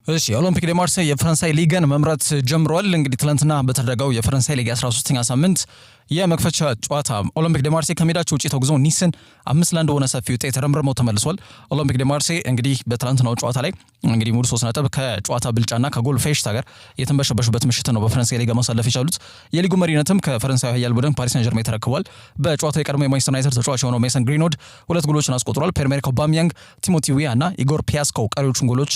እሺ ኦሎምፒክ ደ ማርሴይ የፈረንሳይ ሊግን መምራት ጀምሯል። እንግዲህ ትላንትና በተደረገው የፈረንሳይ ሊግ 13ኛ ሳምንት የመክፈቻ ጨዋታ ኦሎምፒክ ደ ማርሴይ ከሜዳቸው ውጪ ተጉዞ ኒስን 5-1 በሆነ ሰፊ ውጤት ረምርመው ተመልሷል። ኦሎምፒክ ደ ማርሴይ እንግዲህ በትላንትናው ጨዋታ ላይ እንግዲህ ሙሉ 3 ነጥብ ከጨዋታ ብልጫና ከጎል ፌሽታ ጋር የተንበሸበሹበት ምሽት ነው በፈረንሳይ ሊግ ማሳለፍ የቻሉት። የሊጉ መሪነትም ከፈረንሳይ ኃያል ቡድን ፓሪስ ሰን ዠርሜን ተረክቧል። በጨዋታው የቀድሞ የማንቸስተር ዩናይትድ ተጫዋች የሆነው ሜሰን ግሪንውድ 2 ጎሎችን አስቆጥሯል። ፒየር-ኤመሪክ አውባሜያንግ፣ ቲሞቲ ዌያ እና ኢጎር ፒያስኮ ቀሪዎቹን ጎሎች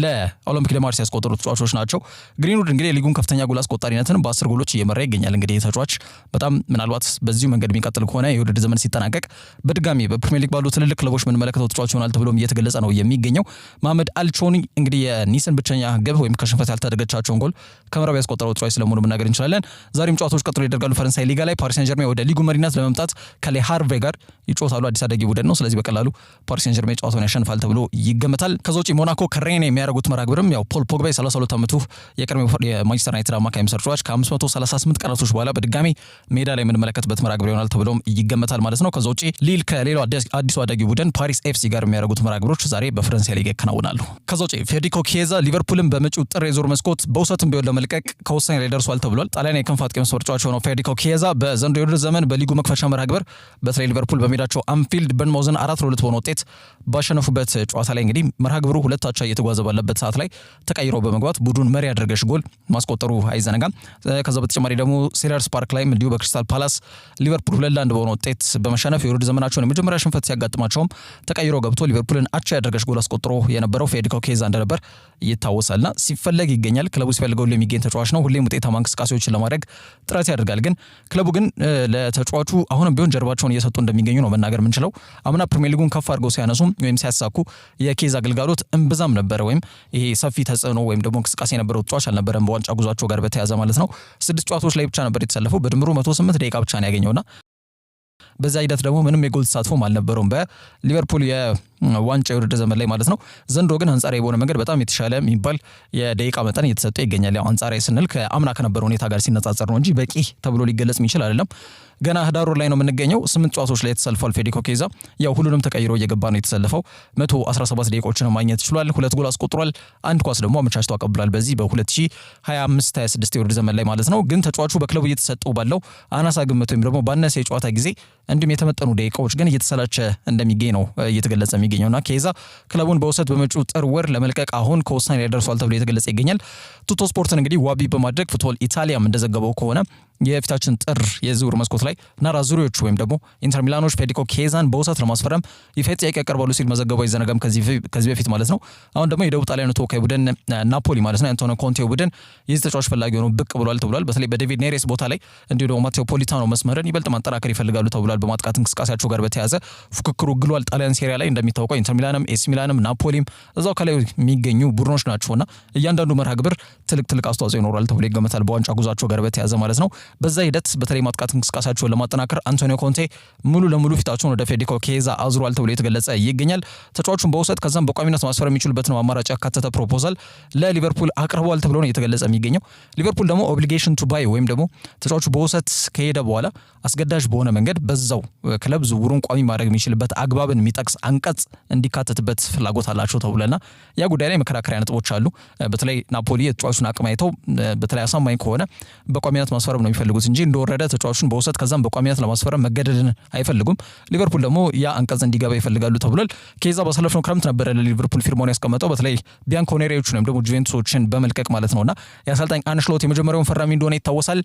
ለኦሎምፒክ ደ ማርሴይ ያስቆጠሩ ተጫዋቾች ናቸው። ግሪንውድ እንግዲህ የሊጉን ከፍተኛ ጎል አስቆጣሪነትን በ10 ጎሎች እየመራ ይገኛል። እንግዲህ ተጫዋች በጣም ምናልባት በዚሁ መንገድ የሚቀጥል ከሆነ የውድድር ዘመን ሲጠናቀቅ በድጋሚ በፕሪሚየር ሊግ ባሉ ትልልቅ ክለቦች የምንመለከተው ተጫዋች ይሆናል ተብሎም እየተገለጸ ነው የሚገኘው። መሐመድ አልቾኒ እንግዲህ የኒስን ብቸኛ ግብ ወይም ከሽንፈት ያልተደረገቻቸውን ጎል ከመረብ ያስቆጠረው ተጫዋች ስለመሆኑ መናገር እንችላለን። ዛሬም ጨዋታዎች ቀጥሎ ይደረጋሉ። ፈረንሳይ ሊጋ ላይ ፓሪስ ሰን ዠርሜን ወደ ሊጉ መሪነት ለመምጣት ከሌ ሃርቬ ጋር ይጫወታሉ። አዲስ አደጊ ቡድን ነው። ስለዚህ በቀላሉ ፓሪስ ሰን ዠርሜን ጨዋታውን ያሸንፋል ተብሎ ይገመታል። ከዛ ውጪ ሞናኮ ከሬን የሚያደርጉት መራግብርም ያው ፖል ፖግባ 32 ዓመቱ የቀድሞ የማንቸስተር ዩናይትድ አማካይ ምስር ተጫዋች ከ538 ቀናቶች በኋላ በድጋሚ ሜዳ ላይ የምንመለከትበት መራግብር ይሆናል ተብሎም ይገመታል ማለት ነው። ከዛ ውጪ ሊል ከሌላው አዲሱ አዳጊ ቡድን ፓሪስ ኤፍሲ ጋር የሚያደርጉት መራግብሮች ዛሬ በፈረንሳይ ሊግ ይከናወናሉ። ከዛ ውጪ ፌዴሪኮ ኪዬዛ ሊቨርፑልን በመጪው ጥር የዞር መስኮት በውሰትም ቢሆን ለመልቀቅ ከውሳኔ ላይ ደርሷል ተብሏል። ጣሊያን የክንፍ አጥቂ መስመር ተጫዋች ሆነው ፌዴሪኮ ኪዬዛ በዘንድሮው የውድድር ዘመን በሊጉ መክፈቻ መራግብር በተለይ ሊቨርፑል በሜዳቸው አንፊልድ በርንማውዝን 4-2 በሆነ ውጤት ባሸነፉበት ጨዋታ ላይ እንግዲህ መራግብሩ 2-1 እየተጓዘ ባለበት ሰዓት ላይ ተቀይሮ በመግባት ቡድን መሪ ያደረገሽ ጎል ማስቆጠሩ አይዘነጋም። ከዛ በተጨማሪ ደግሞ ሴለርስ ፓርክ ላይ እንዲሁ በክሪስታል ፓላስ ሊቨርፑል 2-1 በሆነ ውጤት በመሸነፍ የውድድር ዘመናቸውን የመጀመሪያ ሽንፈት ሲያጋጥማቸውም ተቀይሮ ገብቶ ሊቨርፑልን አቻ ያደረገሽ ጎል አስቆጥሮ የነበረው ፌዴሪኮ ኪዬዛ እንደነበር ይታወሳልና ሲፈለግ ይገኛል። ክለቡ ሲፈልገው የሚገኝ ተጫዋች ነው። ሁሌም ውጤታማ እንቅስቃሴዎችን ለማድረግ ጥረት ያደርጋል። ግን ክለቡ ግን ለተጫዋቹ አሁንም ቢሆን ጀርባቸውን እየሰጡ እንደሚገኙ ነው መናገር የምንችለው። አምና ፕሪሚየር ሊጉን ከፍ አድርገው ሲያነሱም ወይም ሲያሳኩ የኪዬዛ አገልጋሎት እምብዛም ነበረ ወይም ይሄ ሰፊ ተጽዕኖ ወይም ደግሞ እንቅስቃሴ የነበረው ተጫዋች አልነበረም። በዋንጫ ጉዟቸው ጋር በተያያዘ ማለት ነው 6 ጨዋታዎች ላይ ብቻ ነበር የተሰለፈው። በድምሩ 108 ደቂቃ ብቻ ነው ያገኘውና በዛ ሂደት ደግሞ ምንም የጎል ተሳትፎም አልነበረውም በሊቨርፑል የዋንጫ የውድድር ዘመን ላይ ማለት ነው። ዘንድሮ ግን አንጻራዊ በሆነ መንገድ በጣም የተሻለ የሚባል የደቂቃ መጠን እየተሰጠው ይገኛል። ያው አንጻራዊ ስንል ከአምና ከነበረው ሁኔታ ጋር ሲነጻጸር ነው እንጂ በቂ ተብሎ ሊገለጽ የሚችል አይደለም። ገና ህዳር ላይ ነው የምንገኘው። 8 ጨዋታዎች ላይ ተሰልፏል ፌዴሪኮ ኪዬዛ። ያው ሁሉንም ተቀይሮ እየገባ ነው የተሰለፈው። 117 ደቂቃዎችን ማግኘት ችሏል። 2 ጎል አስቆጥሯል። 1 ኳስ ደግሞ አመቻችቶ አቀብሏል። በዚህ በ2025-26 የውድድር ዘመን ላይ ማለት ነው። ግን ተጫዋቹ በክለቡ እየተሰጠው ባለው አናሳ ግምት ወይም ደግሞ ባነሰ የጨዋታ ጊዜ እንዲሁም የተመጠኑ ደቂቃዎች ግን እየተሰላቸ እንደሚገኝ ነው እየተገለጸ የሚገኘውና ኪዬዛ ክለቡን በውሰት በመጪው ጥር ወር ለመልቀቅ አሁን ከውሳኔ ላይ ደርሷል ተብሎ እየተገለጸ ይገኛል። ቱቶ ስፖርትን እንግዲህ ዋቢ በማድረግ ፉትቦል ኢታሊያም እንደዘገበው ከሆነ የፊታችን ጥር የዝውውር መስኮት ላይ ናራዙሪዎቹ ወይም ደግሞ ኢንተር ሚላኖች ፌዴሪኮ ኪዬዛን በውሰት ለማስፈረም ይፋ ጥያቄ ያቀርባሉ ሲል መዘገቡ አይዘነጋም ከዚህ በፊት ማለት ነው። አሁን ደግሞ የደቡብ ጣሊያኑ ተወካይ ቡድን ናፖሊ ማለት ነው አንቶኒዮ ኮንቴው ቡድን የዚህ ተጫዋች ፈላጊ ሆኖ ብቅ ብሏል ተብሏል። በተለይ በዴቪድ ኔሬስ ቦታ ላይ እንዲሁ ደግሞ ማቴዎ ፖሊታኖ መስመርን ይበልጥ ማጠናከር ይፈልጋሉ ተብሏል። በማጥቃት እንቅስቃሴያቸው ጋር በተያያዘ ፉክክሩ ግሏል። ጣሊያን ሴሪያ ላይ እንደሚታወቀው ኢንተር ሚላንም ኤሲ ሚላንም ናፖሊም እዛው ከላይ የሚገኙ ቡድኖች ናቸውና እያንዳንዱ መርሃ ግብር ትልቅ አስተዋጽኦ ይኖራል ተብሎ ይገመታል በዋንጫ ጉዟቸው ጋር በተያያዘ ማለት ነው። በዛ ሂደት በተለይ ማጥቃት እንቅስቃሴያቸውን ለማጠናከር አንቶኒዮ ኮንቴ ሙሉ ለሙሉ ፊታቸውን ወደ ፌዴሪኮ ኪዬዛ አዙሯል ተብሎ የተገለጸ ይገኛል። ተጫዋቹን በውሰት ከዛም በቋሚነት ማስፈረም የሚችሉበት ነው አማራጭ ያካተተ ፕሮፖዛል ለሊቨርፑል አቅርበዋል ተብሎ ነው የተገለጸ የሚገኘው። ሊቨርፑል ደግሞ ኦብሊጌሽን ቱ ባይ ወይም ደግሞ ተጫዋቹ በውሰት ከሄደ በኋላ አስገዳጅ በሆነ መንገድ በዛው ክለብ ዝውውሩን ቋሚ ማድረግ የሚችልበት አግባብን የሚጠቅስ አንቀጽ እንዲካተትበት ፍላጎት አላቸው ተብለና ያ ጉዳይ ላይ መከራከሪያ ነጥቦች አሉ። በተለይ ናፖሊ የተጫዋቹን አቅም አይተው በተለይ አሳማኝ ከሆነ በቋሚነት ማስፈረም ነው የሚፈልጉት እንጂ እንደወረደ ተጫዋቹን በውሰት ከዛም በቋሚነት ለማስፈረም መገደድን አይፈልጉም። ሊቨርፑል ደግሞ ያ አንቀጽ እንዲገባ ይፈልጋሉ ተብሏል። ኪዬዛ ባሳለፍነው ክረምት ነበረ ለሊቨርፑል ፊርማውን ያስቀመጠው በተለይ ቢያንኮኔሪዎችን ወይም ደግሞ ጁቬንቱሶችን በመልቀቅ ማለት ነውና የአሰልጣኝ አርነ ስሎት የመጀመሪያውን ፈራሚ እንደሆነ ይታወሳል።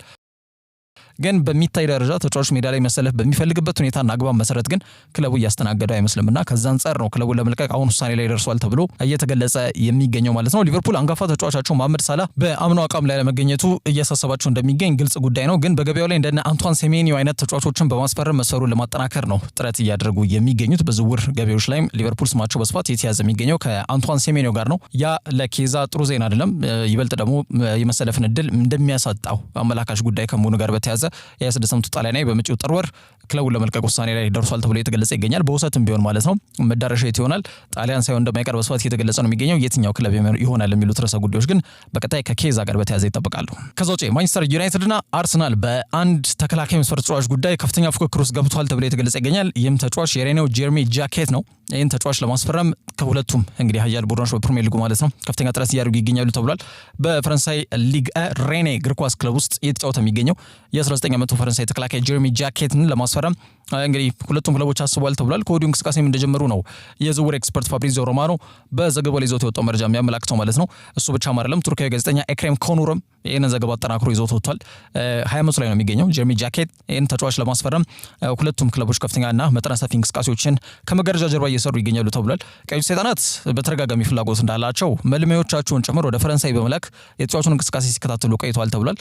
ግን በሚታይ ደረጃ ተጫዋች ሜዳ ላይ መሰለፍ በሚፈልግበት ሁኔታና አግባብ መሰረት ግን ክለቡ እያስተናገደው አይመስልምና ከዛ አንጻር ነው ክለቡን ለመልቀቅ አሁን ውሳኔ ላይ ደርሷል ተብሎ እየተገለጸ የሚገኘው ማለት ነው። ሊቨርፑል አንጋፋ ተጫዋቻቸው መሐመድ ሳላህ በአምናው አቋም ላይ ለመገኘቱ እያሳሰባቸው እንደሚገኝ ግልጽ ጉዳይ ነው። ግን በገበያው ላይ እንደነ አንቷን ሴሜኒዮ አይነት ተጫዋቾችን በማስፈረም መስፈሩን ለማጠናከር ነው ጥረት እያደረጉ የሚገኙት። በዝውውር ገበያዎች ላይ ሊቨርፑል ስማቸው በስፋት የተያዘ የሚገኘው ከአንቷን ሴሜኒዮ ጋር ነው። ያ ለኪዬዛ ጥሩ ዜና አይደለም። ይበልጥ ደግሞ የመሰለፍን እድል እንደሚያሳጣው አመላካሽ ጉዳይ ከመሆኑ ጋር በተያያዘ የ26 ዓመቱ ጣሊያናዊ በመጪው ጥር ወር ክለቡን ለመልቀቅ ውሳኔ ላይ ደርሷል ተብሎ የተገለጸ ይገኛል። በውሰትም ቢሆን ማለት ነው። መዳረሻ የት ይሆናል? ጣሊያን ሳይሆን እንደማይቀር በስፋት እየተገለጸ ነው የሚገኘው። የትኛው ክለብ ይሆናል የሚሉት ርዕሰ ጉዳዮች ግን በቀጣይ ከኬዛ ጋር በተያያዘ ይጠበቃሉ። ከዛ ውጪ ማንቸስተር ዩናይትድና አርሰናል በአንድ ተከላካይ መስመር ተጫዋች ጉዳይ ከፍተኛ ፉክክር ውስጥ ገብቷል ተብሎ የተገለጸ ይገኛል። ይህም ተጫዋች የሬኔው ጀርሚ ጃኬት ነው። ይህን ተጫዋች ለማስፈረም ከሁለቱም እንግዲህ ሀያል ቡድኖች በፕሪሚየር ሊጉ ማለት ነው ከፍተኛ ጥረት እያደረጉ ይገኛሉ ተብሏል። በፈረንሳይ ሊግ ሬኔ እግር ኳስ ክለብ ውስጥ እየተጫወተ የሚገኘው የ19 ዓመቱ ፈረንሳይ ተከላካይ ጀርሚ ጃኬትን ለማስፈረም እንግዲህ ሁለቱም ክለቦች አስበዋል ተብሏል። ከወዲሁ እንቅስቃሴም እንደጀመሩ ነው የዝውውር ኤክስፐርት ፋብሪዚዮ ሮማኖ በዘገባው ላይ ይዞት የወጣው መረጃ የሚያመላክተው ማለት ነው። እሱ ብቻም አይደለም፣ ቱርካዊ ጋዜጠኛ ኤክሬም ኮኑርም ይህንን ዘገባ አጠናክሮ ይዞት ወጥቷል። 20 ዓመቱ ላይ ነው የሚገኘው ጀርሚ ጃኬት። ይህን ተጫዋች ለማስፈረም ሁለቱም ክለቦች ከፍተኛና መጠነ ሰፊ እንቅስቃሴዎችን ከመጋረጃ ጀርባ እየሰሩ ይገኛሉ ተብሏል። ቀዮች ሰይጣናት በተደጋጋሚ ፍላጎት እንዳላቸው መልማዮቻቸውን ጭምር ወደ ፈረንሳይ በመላክ የተጫዋቹን እንቅስቃሴ ሲከታተሉ ቆይተዋል ተብሏል።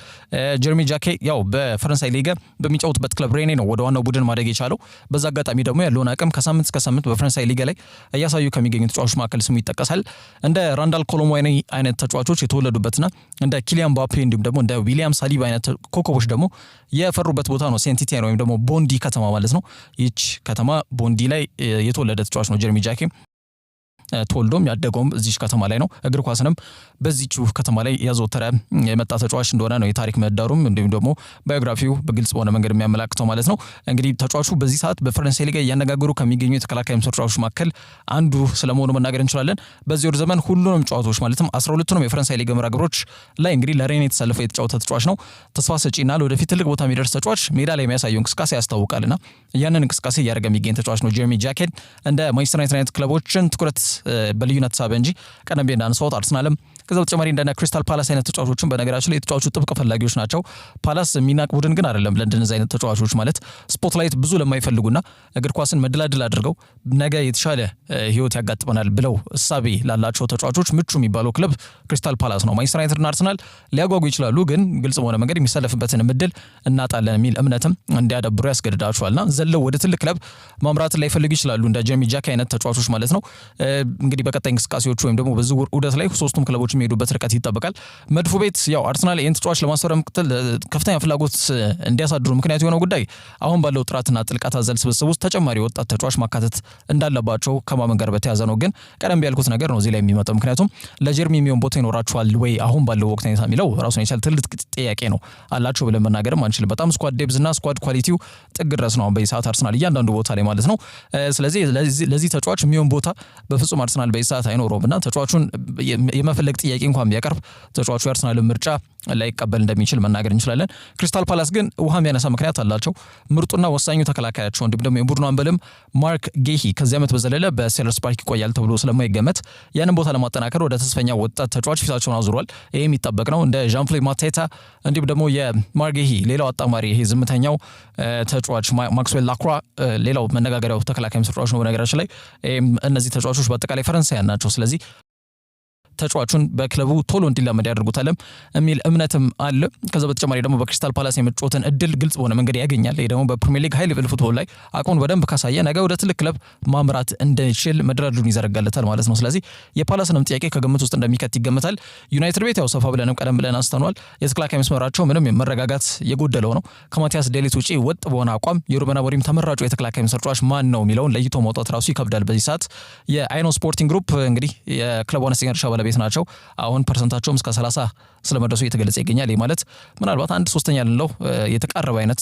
ጀርሚ ጃኬት ያው በፈረንሳይ ሊግ በሚጫወትበት ክለብ ሬኔ ነው ወደ ዋናው ቡድን ማደግ የቻለው። በዛ አጋጣሚ ደግሞ ያለውን አቅም ከሳምንት እስከ ሳምንት በፈረንሳይ ሊግ ላይ እያሳዩ ከሚገኙ ተጫዋቾች መካከል ስሙ ይጠቀሳል። እንደ ራንዳል ኮሎሙዋኒ አይነት ተጫዋቾች የተወለዱበትና እንደ ኪሊያን ምባፔ እንዲሁም ደግሞ እንደ ዊሊያም ሳሊባ አይነት ኮከቦች ደግሞ የፈሩበት ቦታ ነው ሴንት ኢቲየን ወይም ደግሞ ቦንዲ ከተማ ማለት ነው። ይህች ከተማ ቦንዲ ላይ የተወለደ ተጫዋች ነው ጀርሚ ጃኬት። ተወልዶም ያደገውም እዚች ከተማ ላይ ነው። እግር ኳስንም በዚቹ ከተማ ላይ ያዘወተረ የመጣ ተጫዋች እንደሆነ ነው የታሪክ ምህዳሩም እንዲሁም ደግሞ ባዮግራፊው በግልጽ በሆነ መንገድ የሚያመላክተው ማለት ነው። እንግዲህ ተጫዋቹ በዚህ ሰዓት በፈረንሳይ ሊግ እያነጋገሩ ከሚገኙ የተከላካይ ተጫዋቾች መካከል አንዱ ስለመሆኑ መናገር እንችላለን። በዚህ ወር ዘመን ሁሉንም ጨዋታዎች ማለትም 12ቱንም የፈረንሳይ ሊግ መርሃ ግብሮች ላይ እንግዲህ ለሬኔ የተሰለፈው የተጫወተ ተጫዋች ነው። ተስፋ ሰጪና ለወደፊት ትልቅ ቦታ የሚደርስ ተጫዋች ሜዳ ላይ የሚያሳየው እንቅስቃሴ ያስታውቃልና ያንን እንቅስቃሴ እያደረገ የሚገኝ ተጫዋች ነው ጀርሚ ጃኬት። እንደ ማንቸስተር ዩናይትድ ክለቦችን ትኩረት በልዩነት ሳበ እንጂ ቀደም ብዬ እንዳነሳሁት አርሰናልም ከዛ በተጨማሪ እንደነ ክሪስታል ፓላስ አይነት ተጫዋቾችን በነገራችን ላይ የተጫዋቹ ጥብቅ ፈላጊዎች ናቸው። ፓላስ የሚናቅ ቡድን ግን አይደለም። ለእንደነዚህ አይነት ተጫዋቾች ማለት ስፖትላይት ብዙ ለማይፈልጉና እግር ኳስን መደላድል አድርገው ነገ የተሻለ ህይወት ያጋጥመናል ብለው እሳቤ ላላቸው ተጫዋቾች ምቹ የሚባለው ክለብ ክሪስታል ፓላስ ነው። ማንቸስተር ዩናይትድና አርሰናል ሊያጓጉ ይችላሉ፣ ግን ግልጽ በሆነ መንገድ የሚሰለፍበትን እድል እናጣለን የሚል እምነትም እንዲያዳብሩ ያስገድዳቸዋልና ዘለው ወደ ትልቅ ክለብ ማምራት ላይ ፈልጉ ይችላሉ እንደ ጀርሚ ጃኬት አይነት ተጫዋቾች ማለት ነው። እንግዲህ በቀጣይ እንቅስቃሴዎቹ ወይም ደግሞ በዝውውር ዑደት ላይ ሶስቱም ክለቦች የሚሄዱበት ርቀት ይጠበቃል። መድፎ ቤት ያው አርሰናል ይህን ተጫዋች ለማስፈረም ከፍተኛ ፍላጎት እንዲያሳድሩ ምክንያት የሆነው ጉዳይ አሁን ባለው ጥራትና ጥልቀት አዘል ስብስብ ውስጥ ተጨማሪ ወጣት ተጫዋች ማካተት እንዳለባቸው ከማመን ጋር በተያያዘ ነው። ግን ቀደም ያልኩት ነገር ነው እዚህ ላይ የሚመጣው። ምክንያቱም ለጀርሚ የሚሆን ቦታ ይኖራቸዋል ወይ አሁን ባለው ወቅት ሁኔታ የሚለው ራሱን የቻለ ትልቅ ጥያቄ ነው። አላቸው ብለን መናገርም አንችልም። በጣም ስኳድ ዴፕዝ እና ስኳድ ኳሊቲው ጥግ ድረስ ነው በዚህ ሰዓት አርሰናል እያንዳንዱ ቦታ ላይ ማለት ነው። ስለዚህ ለዚህ ተጫዋች የሚሆን ቦታ በፍጹም አርሰናል በዚህ ሰዓት አይኖረውም እና ተጫዋቹን የመፈለግ ጥያቄ እንኳን ቢያቀርብ ተጫዋቹ የአርሰናልን ምርጫ ላይቀበል እንደሚችል መናገር እንችላለን። ክሪስታል ፓላስ ግን ውሃ የሚያነሳ ምክንያት አላቸው። ምርጡና ወሳኙ ተከላካያቸው እንዲሁም ደግሞ የቡድኑ አምበልም ማርክ ጌሂ ከዚህ ዓመት በዘለለ በሴለርስ ፓርክ ይቆያል ተብሎ ስለማይገመት ያንን ቦታ ለማጠናከር ወደ ተስፈኛ ወጣት ተጫዋች ፊታቸውን አዙሯል። ይሄ የሚጠበቅ ነው። እንደ ዣን ፍሎይ ማቴታ እንዲሁም ደግሞ የማርክ ጌሂ ሌላው አጣማሪ ይሄ ዝምተኛው ተጫዋች ማክስዌል ላክሯ ሌላው መነጋገሪያው ተከላካይ ተጫዋች ነው። በነገራችን ላይ እነዚህ ተጫዋቾች በአጠቃላይ ፈረንሳውያን ናቸው። ስለዚህ ተጫዋቹን በክለቡ ቶሎ እንዲላመድ ያደርጉታል የሚል እምነትም አለ። ከዛ በተጨማሪ ደግሞ በክሪስታል ፓላስ የመጫወትን እድል ግልጽ በሆነ መንገድ ያገኛል። ይሄ ደግሞ በፕሪሚየር ሊግ ሃይ ሌቭል ፉትቦል ላይ አቅሙን በደንብ ካሳየ ነገ ወደ ትልቅ ክለብ ማምራት እንደሚችል መድረዱን ይዘረጋለታል ማለት ነው። ስለዚህ የፓላስንም ጥያቄ ከግምት ውስጥ እንደሚከት ይገመታል። ዩናይትድ ቤት ያው ሰፋ ብለንም ቀደም ብለን አንስተናል። የተከላካይ መስመራቸው ምንም መረጋጋት የጎደለው ነው። ከማቲያስ ዴሊት ውጪ ወጥ በሆነ አቋም የሩበን አሞሪም ተመራጩ የተከላካይ መስመር ተጫዋች ማን ነው የሚለውን ለይቶ ማውጣት ራሱ ይከብዳል በዚህ ሰዓት። የአይኖ ስፖርቲንግ ግሩፕ እንግዲህ የክለቡ አነስተኛ ድርሻ ባለቤት ናቸው። አሁን ፐርሰንታቸውም እስከ 30 ስለመድረሱ እየተገለጸ ይገኛል። ይህ ማለት ምናልባት 1/3 ያለው የተቃረበ አይነት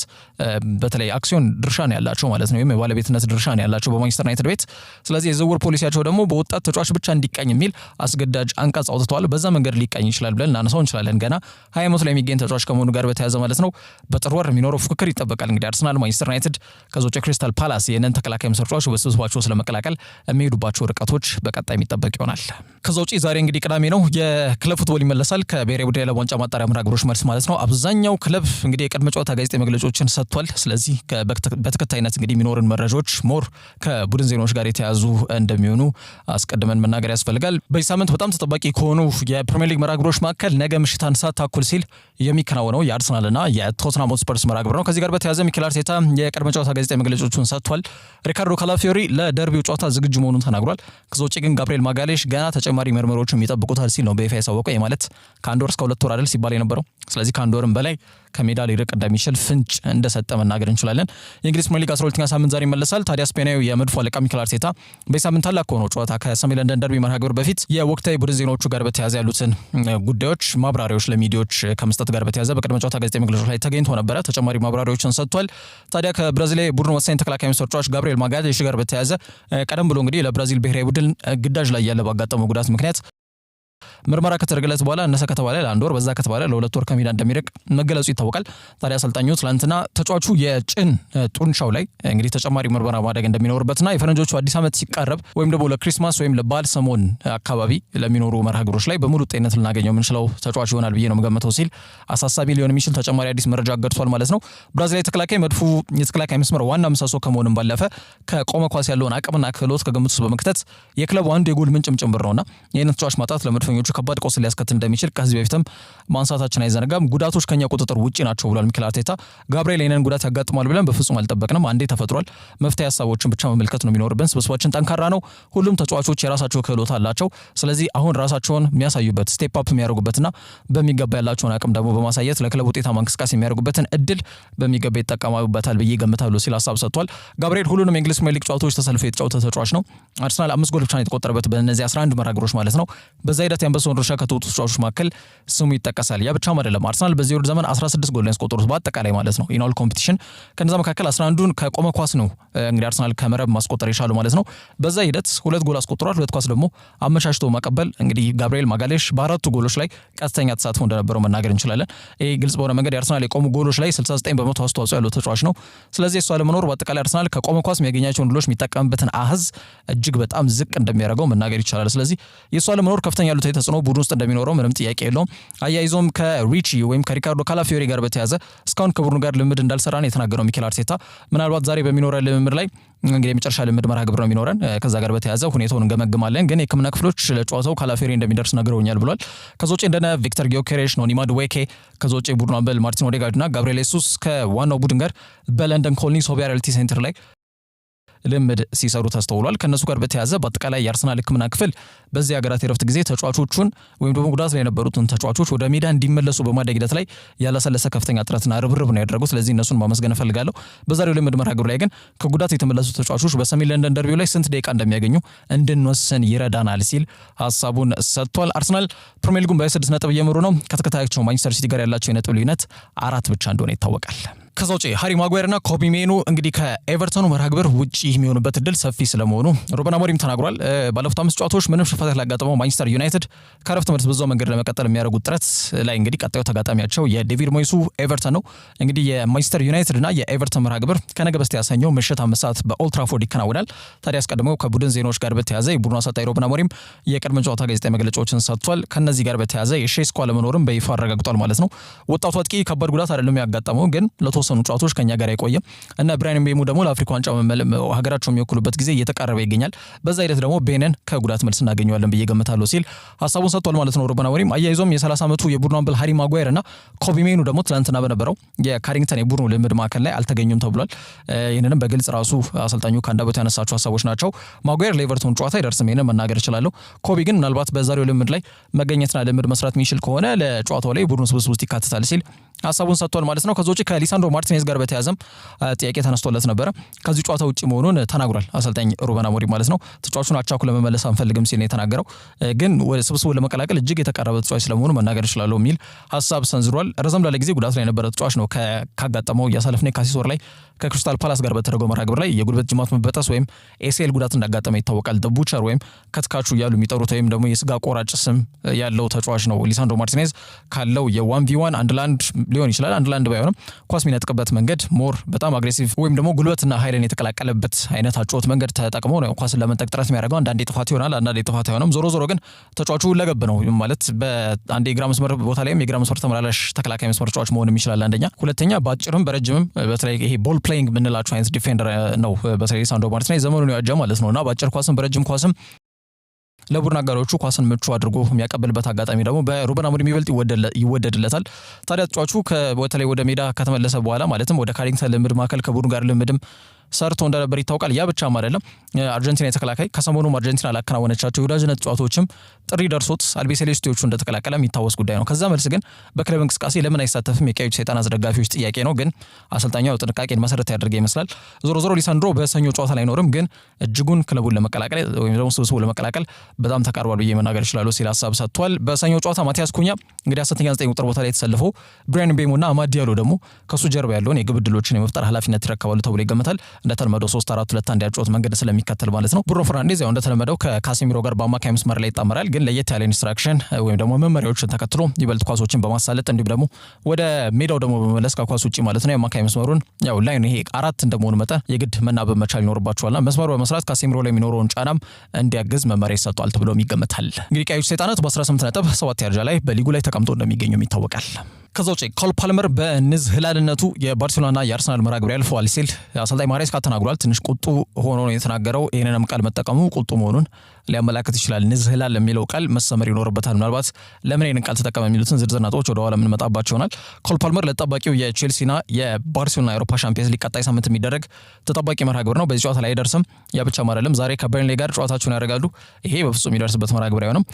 በተለይ አክሲዮን ድርሻ ነው ያላቸው ማለት ነው፣ ወይም የባለቤትነት ድርሻ ነው ያላቸው በማንቸስተር ዩናይትድ ቤት። ስለዚህ የዝውውር ፖሊሲያቸው ደግሞ በወጣት ተጫዋች ብቻ እንዲቃኝ የሚል አስገዳጅ አንቀጽ አውጥተዋል። በዛ መንገድ ሊቃኝ ይችላል ብለን እናነሳው እንችላለን። ገና 20 ዓመቱ ላይ የሚገኝ ተጫዋች ከመሆኑ ጋር በተያያዘ ማለት ነው በጥር ወር የሚኖረው ፉክክር ይጠበቃል። እንግዲህ አርሰናል፣ ማንቸስተር ዩናይትድ ከዛ ውጭ ክሪስታል ፓላስ ይህንን ተከላካይ ተጫዋች በስብስባቸው ስለመቀላቀል የሚሄዱባቸው ርቀቶች በቀጣይ የሚጠበቅ ይሆናል። ከዛ ውጭ ዛሬ እንግዲህ ቅዳሜ ነው የክለብ ፉትቦል ይመለሳል ከብሔራዊ ቡድን ያለ ዋንጫ ማጣሪያ መርሃ ግብሮች መልስ ማለት ነው። አብዛኛው ክለብ እንግዲህ የቅድመ ጨዋታ ጋዜጣዊ መግለጫዎችን ሰጥቷል። ስለዚህ በተከታይነት እንግዲህ የሚኖርን መረጃዎች ሞር ከቡድን ዜናዎች ጋር የተያዙ እንደሚሆኑ አስቀድመን መናገር ያስፈልጋል። በዚህ ሳምንት በጣም ተጠባቂ ከሆኑ የፕሪሚየር ሊግ መርሃ ግብሮች መካከል ነገ ምሽት 1 ሰዓት ተኩል ሲል የሚከናወነው የአርሰናልና የቶትናም ሆትስፐርስ መርሃ ግብር ነው። ከዚህ ጋር በተያያዘ ሚኬል አርቴታ የቅድመ ጨዋታ ጋዜጣዊ መግለጫዎችን ሰጥቷል። ሪካርዶ ካላፊዮሪ ለደርቢው ጨዋታ ዝግጁ መሆኑን ተናግሯል። ከዛ ውጭ ግን ጋብሪኤል ማጋሌሽ ገና ተጨማሪ ምርመራዎችም ይጠብቁታል ሲል ነው በይፋ ያሳወቀው። ማለት ከ1 ወር እስከ 2 ወር አይደል ሲባል የነበረው። ስለዚህ ከአንድ ወርም በላይ ከሜዳ ሊርቅ እንደሚችል ፍንጭ እንደሰጠ መናገር እንችላለን። የእንግሊዝ ፕሪሚየር ሊግ 12ኛ ሳምንት ዛሬ ይመለሳል። ታዲያ ስፔናዊው የመድፎ አለቃ ሚኬል አርቴታ በሳምንት ታላቅ ከሆነው ጨዋታ ከሰሜን ለንደን ደርቢ መርሃ ግብር በፊት የወቅታዊ ቡድን ዜናዎቹ ጋር በተያያዘ ያሉትን ጉዳዮች ማብራሪያዎች ለሚዲያዎች ከመስጠት ጋር በተያያዘ በቅድመ ጨዋታ ጋዜጣዊ መግለጫዎች ላይ ተገኝቶ ነበረ። ተጨማሪ ማብራሪያዎችን ሰጥቷል። ታዲያ ከብራዚል ቡድን ወሳኝ ተከላካይ መስመር ተጫዋች ጋብሪኤል ማጋሌሽ ጋር በተያያዘ ቀደም ብሎ እንግዲህ ለብራዚል ብሔራዊ ቡድን ግዳጅ ላይ ያለ ባጋጠመው ጉዳት ምክንያት ምርመራ ከተደረገለት በኋላ እነሰ ከተባለ ለአንድ ወር በዛ ከተባለ ለሁለት ወር ከሜዳ እንደሚርቅ መገለጹ ይታወቃል። ታዲያ አሰልጣኙ ትላንትና ተጫዋቹ የጭን ጡንቻው ላይ እንግዲህ ተጨማሪ ምርመራ ማድረግ እንደሚኖርበትና የፈረንጆቹ አዲስ ዓመት ሲቃረብ ወይም ደግሞ ለክሪስማስ ወይም ለበዓል ሰሞን አካባቢ ለሚኖሩ መርሃ ግብሮች ላይ በሙሉ ጤንነት ልናገኘው የምንችለው ተጫዋች ይሆናል ብዬ ነው የምገምተው ሲል አሳሳቢ ሊሆን የሚችል ተጨማሪ አዲስ መረጃ አጋድቷል ማለት ነው። ብራዚላዊ ተከላካይ መድፉ የተከላካይ መስመር ዋና ምሰሶ ከመሆንም ባለፈ ከቆመ ኳስ ያለውን አቅምና ክህሎት ከግምት ውስጥ በመክተት የክለቡ አንዱ የጎል ምንጭም ጭምር ነውና ይህንን ተጫዋች ማጣት ለመድፈኞቹ ከባድ ቆስል ሊያስከትል እንደሚችል ከዚህ በፊትም ማንሳታችን አይዘነጋም። ጉዳቶች ከኛ ቁጥጥር ውጪ ናቸው ብሏል ሚኬል አርቴታ። ጋብሪኤል ይህንን ጉዳት ያጋጥማል ብለን በፍጹም አልጠበቅንም። አንዴ ተፈጥሯል። መፍትሄ ሀሳቦችን ብቻ መመልከት ነው የሚኖርብን። ስብስባችን ጠንካራ ነው። ሁሉም ተጫዋቾች የራሳቸው ክህሎት አላቸው። ስለዚህ አሁን ራሳቸውን የሚያሳዩበት ስቴፕ አፕ የሚያደርጉበትና በሚገባ ያላቸውን አቅም ደግሞ በማሳየት ለክለቡ ውጤታማ እንቅስቃሴ የሚያደርጉበትን እድል በሚገባ ይጠቀማሉበታል ብዬ ገምታለሁ ሲል ሀሳብ ሰጥቷል። ጋብሪኤል ሁሉንም የእንግሊዝ ፕሪሚየር ሊግ ጨዋታዎች ተሰልፎ የተጫወተ ተጫዋች ነው። አርሰናል 5 ጎል ብቻ ነው የተቆጠረበት በእነዚህ 11 መርሃ ግብሮች ማለት ነው። በዛ ሂደት የአንበሳውን ድርሻ ከተወጡ ተጫዋቾች መካከል ስሙ ይጠቀሳል። ያ ብቻም አይደለም። አርሰናል በዚህ ውድድር ዘመን 16 ጎል ነው ያስቆጠሩት በአጠቃላይ ማለት ነው ኢን ኦል ኮምፒቲሽን። ከነዛ መካከል 11ዱን ከቆመ ኳስ ነው እንግዲህ አርሰናል ከመረብ ማስቆጠር የቻለው ማለት ነው። በዛ ሂደት 2 ጎል አስቆጥሯል። 2 ኳስ ደግሞ አመቻችቶ ማቀበል እንግዲህ ጋብሪኤል ማጋሌሽ በአራቱ ጎሎች ላይ ቀጥተኛ ተሳትፎ እንደነበረው መናገር እንችላለን። ይሄ ግልጽ በሆነ መንገድ የአርሰናል የቆሙ ጎሎች ላይ 69% አስተዋጽኦ ያለው ተጫዋች ነው። ስለዚህ እሱ አለመኖር በአጠቃላይ አርሰናል ከቆመ ኳስ የሚያገኛቸውን ድሎች የሚጠቀምበትን አህዝ እጅግ በጣም ዝቅ እንደሚያደርገው መናገር ይቻላል። ስለዚህ የሱ አለመኖር ከፍተኛ ያሉት ተጽዕኖ ቡድን ውስጥ እንደሚኖረው ምንም ጥያቄ የለውም። አያይዞም ከሪቺ ወይም ከሪካርዶ ካላፊዮሪ ጋር በተያያዘ እስካሁን ከቡድኑ ጋር ልምድ እንዳልሰራ ነው የተናገረው ሚኬል አርቴታ። ምናልባት ዛሬ በሚኖረን ልምምድ ላይ እንግዲህ የመጨረሻ ልምድ መርሃ ግብር ነው የሚኖረን። ከዛ ጋር በተያያዘ ሁኔታውን እንገመግማለን፣ ግን የሕክምና ክፍሎች ለጨዋታው ካላፊዮሪ እንደሚደርስ ነግረውኛል ብሏል። ከዛ ውጭ እንደነ ቪክተር ጊዮኬሬሽ፣ ኖኒ ማዱዌኬ፣ ከዛ ውጭ ቡድኑ አምበል ማርቲን ኦዴጋርድ እና ጋብሪኤል ሱስ ከዋናው ቡድን ጋር በለንደን ኮሎኒ ሶቢያ ሪያሊቲ ሴንተር ላይ ልምድ ሲሰሩ ተስተውሏል። ከነሱ ጋር በተያያዘ በአጠቃላይ የአርሰናል ሕክምና ክፍል በዚህ ሀገራት የረፍት ጊዜ ተጫዋቾቹን ወይም ደግሞ ጉዳት ላይ የነበሩትን ተጫዋቾች ወደ ሜዳ እንዲመለሱ በማድረግ ሂደት ላይ ያላሰለሰ ከፍተኛ ጥረትና ርብርብ ነው ያደረጉት። ስለዚህ እነሱን ማመስገን እፈልጋለሁ። በዛሬው ልምድ መርሃ ግብር ላይ ግን ከጉዳት የተመለሱ ተጫዋቾች በሰሜን ለንደን ደርቢው ላይ ስንት ደቂቃ እንደሚያገኙ እንድንወስን ይረዳናል ሲል ሀሳቡን ሰጥቷል። አርሰናል ፕሪሚየር ሊጉን በ6 ነጥብ እየመሩ ነው። ከተከታያቸው ማንቸስተር ሲቲ ጋር ያላቸው የነጥብ ልዩነት 4 ብቻ እንደሆነ ይታወቃል። ከዛ ውጪ ሃሪ ማጓየርና ኮቢ ሜኑ እንግዲህ ከኤቨርተኑ መርሃ ግብር ውጪ የሚሆኑበት እድል ሰፊ ስለመሆኑ ሩበን አሞሪም ተናግሯል። ባለፉት 5 ጨዋታዎች ምንም ሽንፈት ያላጋጠመው ማንቸስተር ዩናይትድ ከረፍት መልስ በዛው መንገድ ለመቀጠል የሚያደርጉት ጥረት ላይ እንግዲህ ቀጣዩ ተጋጣሚያቸው የዴቪድ ሞይሱ ኤቨርተን ነው። እንግዲህ የማንቸስተር ዩናይትድ እና የኤቨርተን መርሃ ግብር ከነገ በስቲያ ሰኞ ምሽት 5 ሰዓት በኦልድ ትራፎርድ ይከናወናል። ታዲያ አስቀድመው ከቡድን ዜናዎች ጋር በተያያዘ የቡድኑ አሰልጣኝ ሩበን አሞሪም የቅድመ ጨዋታ ጋዜጣዊ መግለጫዎችን ሰጥቷል። ከነዚህ ጋር በተያያዘ የሼስኮ አለመኖርም በይፋ አረጋግጧል ማለት ነው። ወጣቱ አጥቂ ከባድ ጉዳት አይደለም ያጋጠመው፣ ግን ለተወሰኑ ጨዋታዎች ከኛ ጋር አይቆየም እና ብራያን ምቤሞ ደግሞ ለአፍሪካ ዋንጫ ሀገራቸው የሚወክሉበት ጊዜ እየተቃረበ ይገኛል። በዛ ሂደት ደግሞ ቤነን ከጉዳት መልስ እናገኘዋለን ብዬ ገምታለሁ ሲል ሀሳቡን ሰጥቷል ማለት ነው ሩበን አሞሪም። አያይዞም የ30 ዓመቱ የቡድኑ አምበል ሃሪ ማጓየር እና ኮቢ ሜኑ ደግሞ ትናንትና በነበረው የካሪንግተን የቡድኑ ልምድ ማዕከል ላይ አልተገኙም ተብሏል። ይህንንም በግልጽ ራሱ አሰልጣኙ ከአንደበቱ ያነሳቸው ሀሳቦች ናቸው። ማጓየር ለኤቨርቶን ጨዋታ አይደርስም፣ ይህንን መናገር እችላለሁ። ኮቢ ግን ምናልባት በዛሬው ልምድ ላይ መገኘትና ልምድ መስራት የሚችል ከሆነ ለጨዋታው ላይ ቡድኑ ስብስብ ውስጥ ይካተታል ሲል ሀሳቡን ሰጥቷል ማለት ነው። ከዛ ውጪ ከሊሳንድሮ ማርቲኔዝ ጋር በተያያዘም ጥያቄ ተነስቶለት ነበረ። ከዚህ ጨዋታ ውጪ መሆኑን ተናግሯል አሰልጣኝ ሩበን አሞሪም ማለት ነው። ተጫዋቹን አቻኩ ለመመለስ አንፈልግም ሲል ነው የተናገረው። ግን ወደ ስብስቡ ለመቀላቀል እጅግ የተቃረበ ተጫዋች ስለመሆኑ መናገር ይችላል የሚል ሀሳብ ሰንዝሯል። ረዘም ላለ ጊዜ ጉዳት ላይ የነበረ ተጫዋች ነው። ካጋጠመው ያሳለፍነው የካቲት ወር ላይ ከክሪስታል ፓላስ ጋር በተደረገው መርሃ ግብር ላይ የጉልበት ጅማት መበጠስ ወይም ኤሲኤል ጉዳት እንዳጋጠመ ይታወቃል። ቡቸር ወይም ከትካቹ እያሉ የሚጠሩት ወይም ደግሞ የስጋ ቆራጭ ስም ያለው ተጫዋች ነው። ሊሳንድሮ ማርቲኔዝ ካለው የ1v1 አንድ ለአንድ ሊሆን ይችላል፣ አንድ ለአንድ ባይሆንም ኳስ የሚነጥቅበት መንገድ ሞር በጣም አግሬሲቭ ወይም ደግሞ ጉልበትና ኃይልን የተቀላቀለበት አይነት አጨዋወት መንገድ ተጠቅሞ ነው ኳስን ለመንጠቅ ጥረት የሚያደርገው። አንዳንዴ ጥፋት ይሆናል፣ አንዳንዴ ጥፋት አይሆንም። ዞሮ ግን ተጫዋቹ ለገብ ነው ማለት በአንዴ የግራ መስመር ቦታ ላይም የግራ መስመር ተመላላሽ ተከላካይ መስመር ተጫዋች መሆንም ይችላል አንደኛ። ሁለተኛ በአጭርም በረጅምም በተለይ ይሄ ቦል ፕሌይንግ የምንላቸው አይነት ዲፌንደር ነው በተለይ ሊሳንድሮ ማርቲኔዝ ዘመኑን ያጀ ማለት ነውና በአጭር ኳስም በረጅም ኳስም ለቡድን አጋሮቹ ኳስን ምቹ አድርጎ የሚያቀብልበት አጋጣሚ ደግሞ በሩበን አሞሪም ይበልጥ ይወደድለታል። ታዲያ ተጫዋቹ በተለይ ወደ ሜዳ ከተመለሰ በኋላ ማለትም ወደ ካሪንግተን ልምድ ማዕከል ከቡድኑ ጋር ልምድም ሰርቶ እንደነበር ይታወቃል። ያ ብቻም አይደለም አርጀንቲና የተከላካይ ከሰሞኑም አርጀንቲና ላከናወነቻቸው የወዳጅነት ጨዋታዎችም ጥሪ ደርሶት አልቢ ሴሌስቲዎቹ እንደተቀላቀለ የሚታወስ ጉዳይ ነው። ከዛ መልስ ግን በክለብ እንቅስቃሴ ለምን አይሳተፍም የቀዮች ሰይጣናት ደጋፊዎች ጥያቄ ነው። ግን አሰልጣኛው ጥንቃቄን መሰረት ያደርገ ይመስላል። ዞሮ ዞሮ ሊሳንድሮ በሰኞ ጨዋታ ላይ አይኖርም፣ ግን እጅጉን ክለቡን ለመቀላቀል ወይም ደግሞ ስብስቡን ለመቀላቀል በጣም ተቃርቧል ብዬ መናገር ይችላል ሲል ሀሳብ ሰጥቷል። በሰኞ ጨዋታ ማቲያስ ኩኛ እንግዲህ 9 ቁጥር ቦታ ላይ የተሰልፈው ብራያን ቤሞና አማድ ዲያሎ ደግሞ ከሱ ጀርባ ያለውን የግብ ዕድሎችን የመፍጠር ኃላፊነት ይረከባሉ ተብሎ ይገመታል። እንደተለመደው 3-4-2 ያጫወት መንገድ ስለሚከተል ማለት ነው። ብሩኖ ፈርናንዴዝ ያው እንደተለመደው ከካሴሚሮ ጋር በአማካይ መስመር ላይ ይጣመራል፣ ግን ለየት ያለ ኢንስትራክሽን ወይም ደግሞ መመሪያዎችን ተከትሎ ይበልጥ ኳሶችን በማሳለጥ እንዲሁም ደግሞ ወደ ሜዳው ደግሞ በመለስ ከኳስ ውጪ ማለት ነው የአማካይ መስመሩን ያው ላይን ይሄ 4 እንደመሆኑ መጠን የግድ መናበብ መቻል ይኖርባቸዋልና መስመሩ በመስራት ካሴሚሮ ላይ የሚኖረውን ጫናም እንዲያግዝ መመሪያ ይሰጣል ተብሎም ይገመታል። እንግዲህ ቀዮች ሰይጣናት በ18 ነጥብ 7 ደረጃ ላይ በሊጉ ላይ ተቀምጦ እንደሚገኙም ይታወቃል። ከዛ ውጪ ኮል ፓልመር በንዝህላልነቱ የባርሴሎናና የአርሰናል መርሃ ግብር ያልፈዋል ሲል አሰልጣኝ ማሬስካ ተናግሯል። ትንሽ ቁጡ ሆኖ ነው የተናገረው። ይህንንም ቃል መጠቀሙ ቁጡ መሆኑን ሊያመላክት ይችላል። ንዝህላል የሚለው ቃል መሰመር ይኖርበታል። ምናልባት ለምን ይህንን ቃል ተጠቀመ የሚሉትን ዝርዝር ነጥቦች ወደ ኋላ የምንመጣባቸው ይሆናል። ኮል ፓልመር ለተጠባቂው የቼልሲና የባርሴሎና የአውሮፓ ሻምፒየንስ ሊግ ቀጣይ ሳምንት የሚደረግ ተጠባቂ መርሃ ግብር ነው። በዚህ ጨዋታ ላይ አይደርስም። ያ ብቻም አይደለም፣ ዛሬ ከበርንሌ ጋር ጨዋታቸውን ያደርጋሉ። ይሄ በፍጹም የሚደርስበት መርሃ ግብር አይሆንም።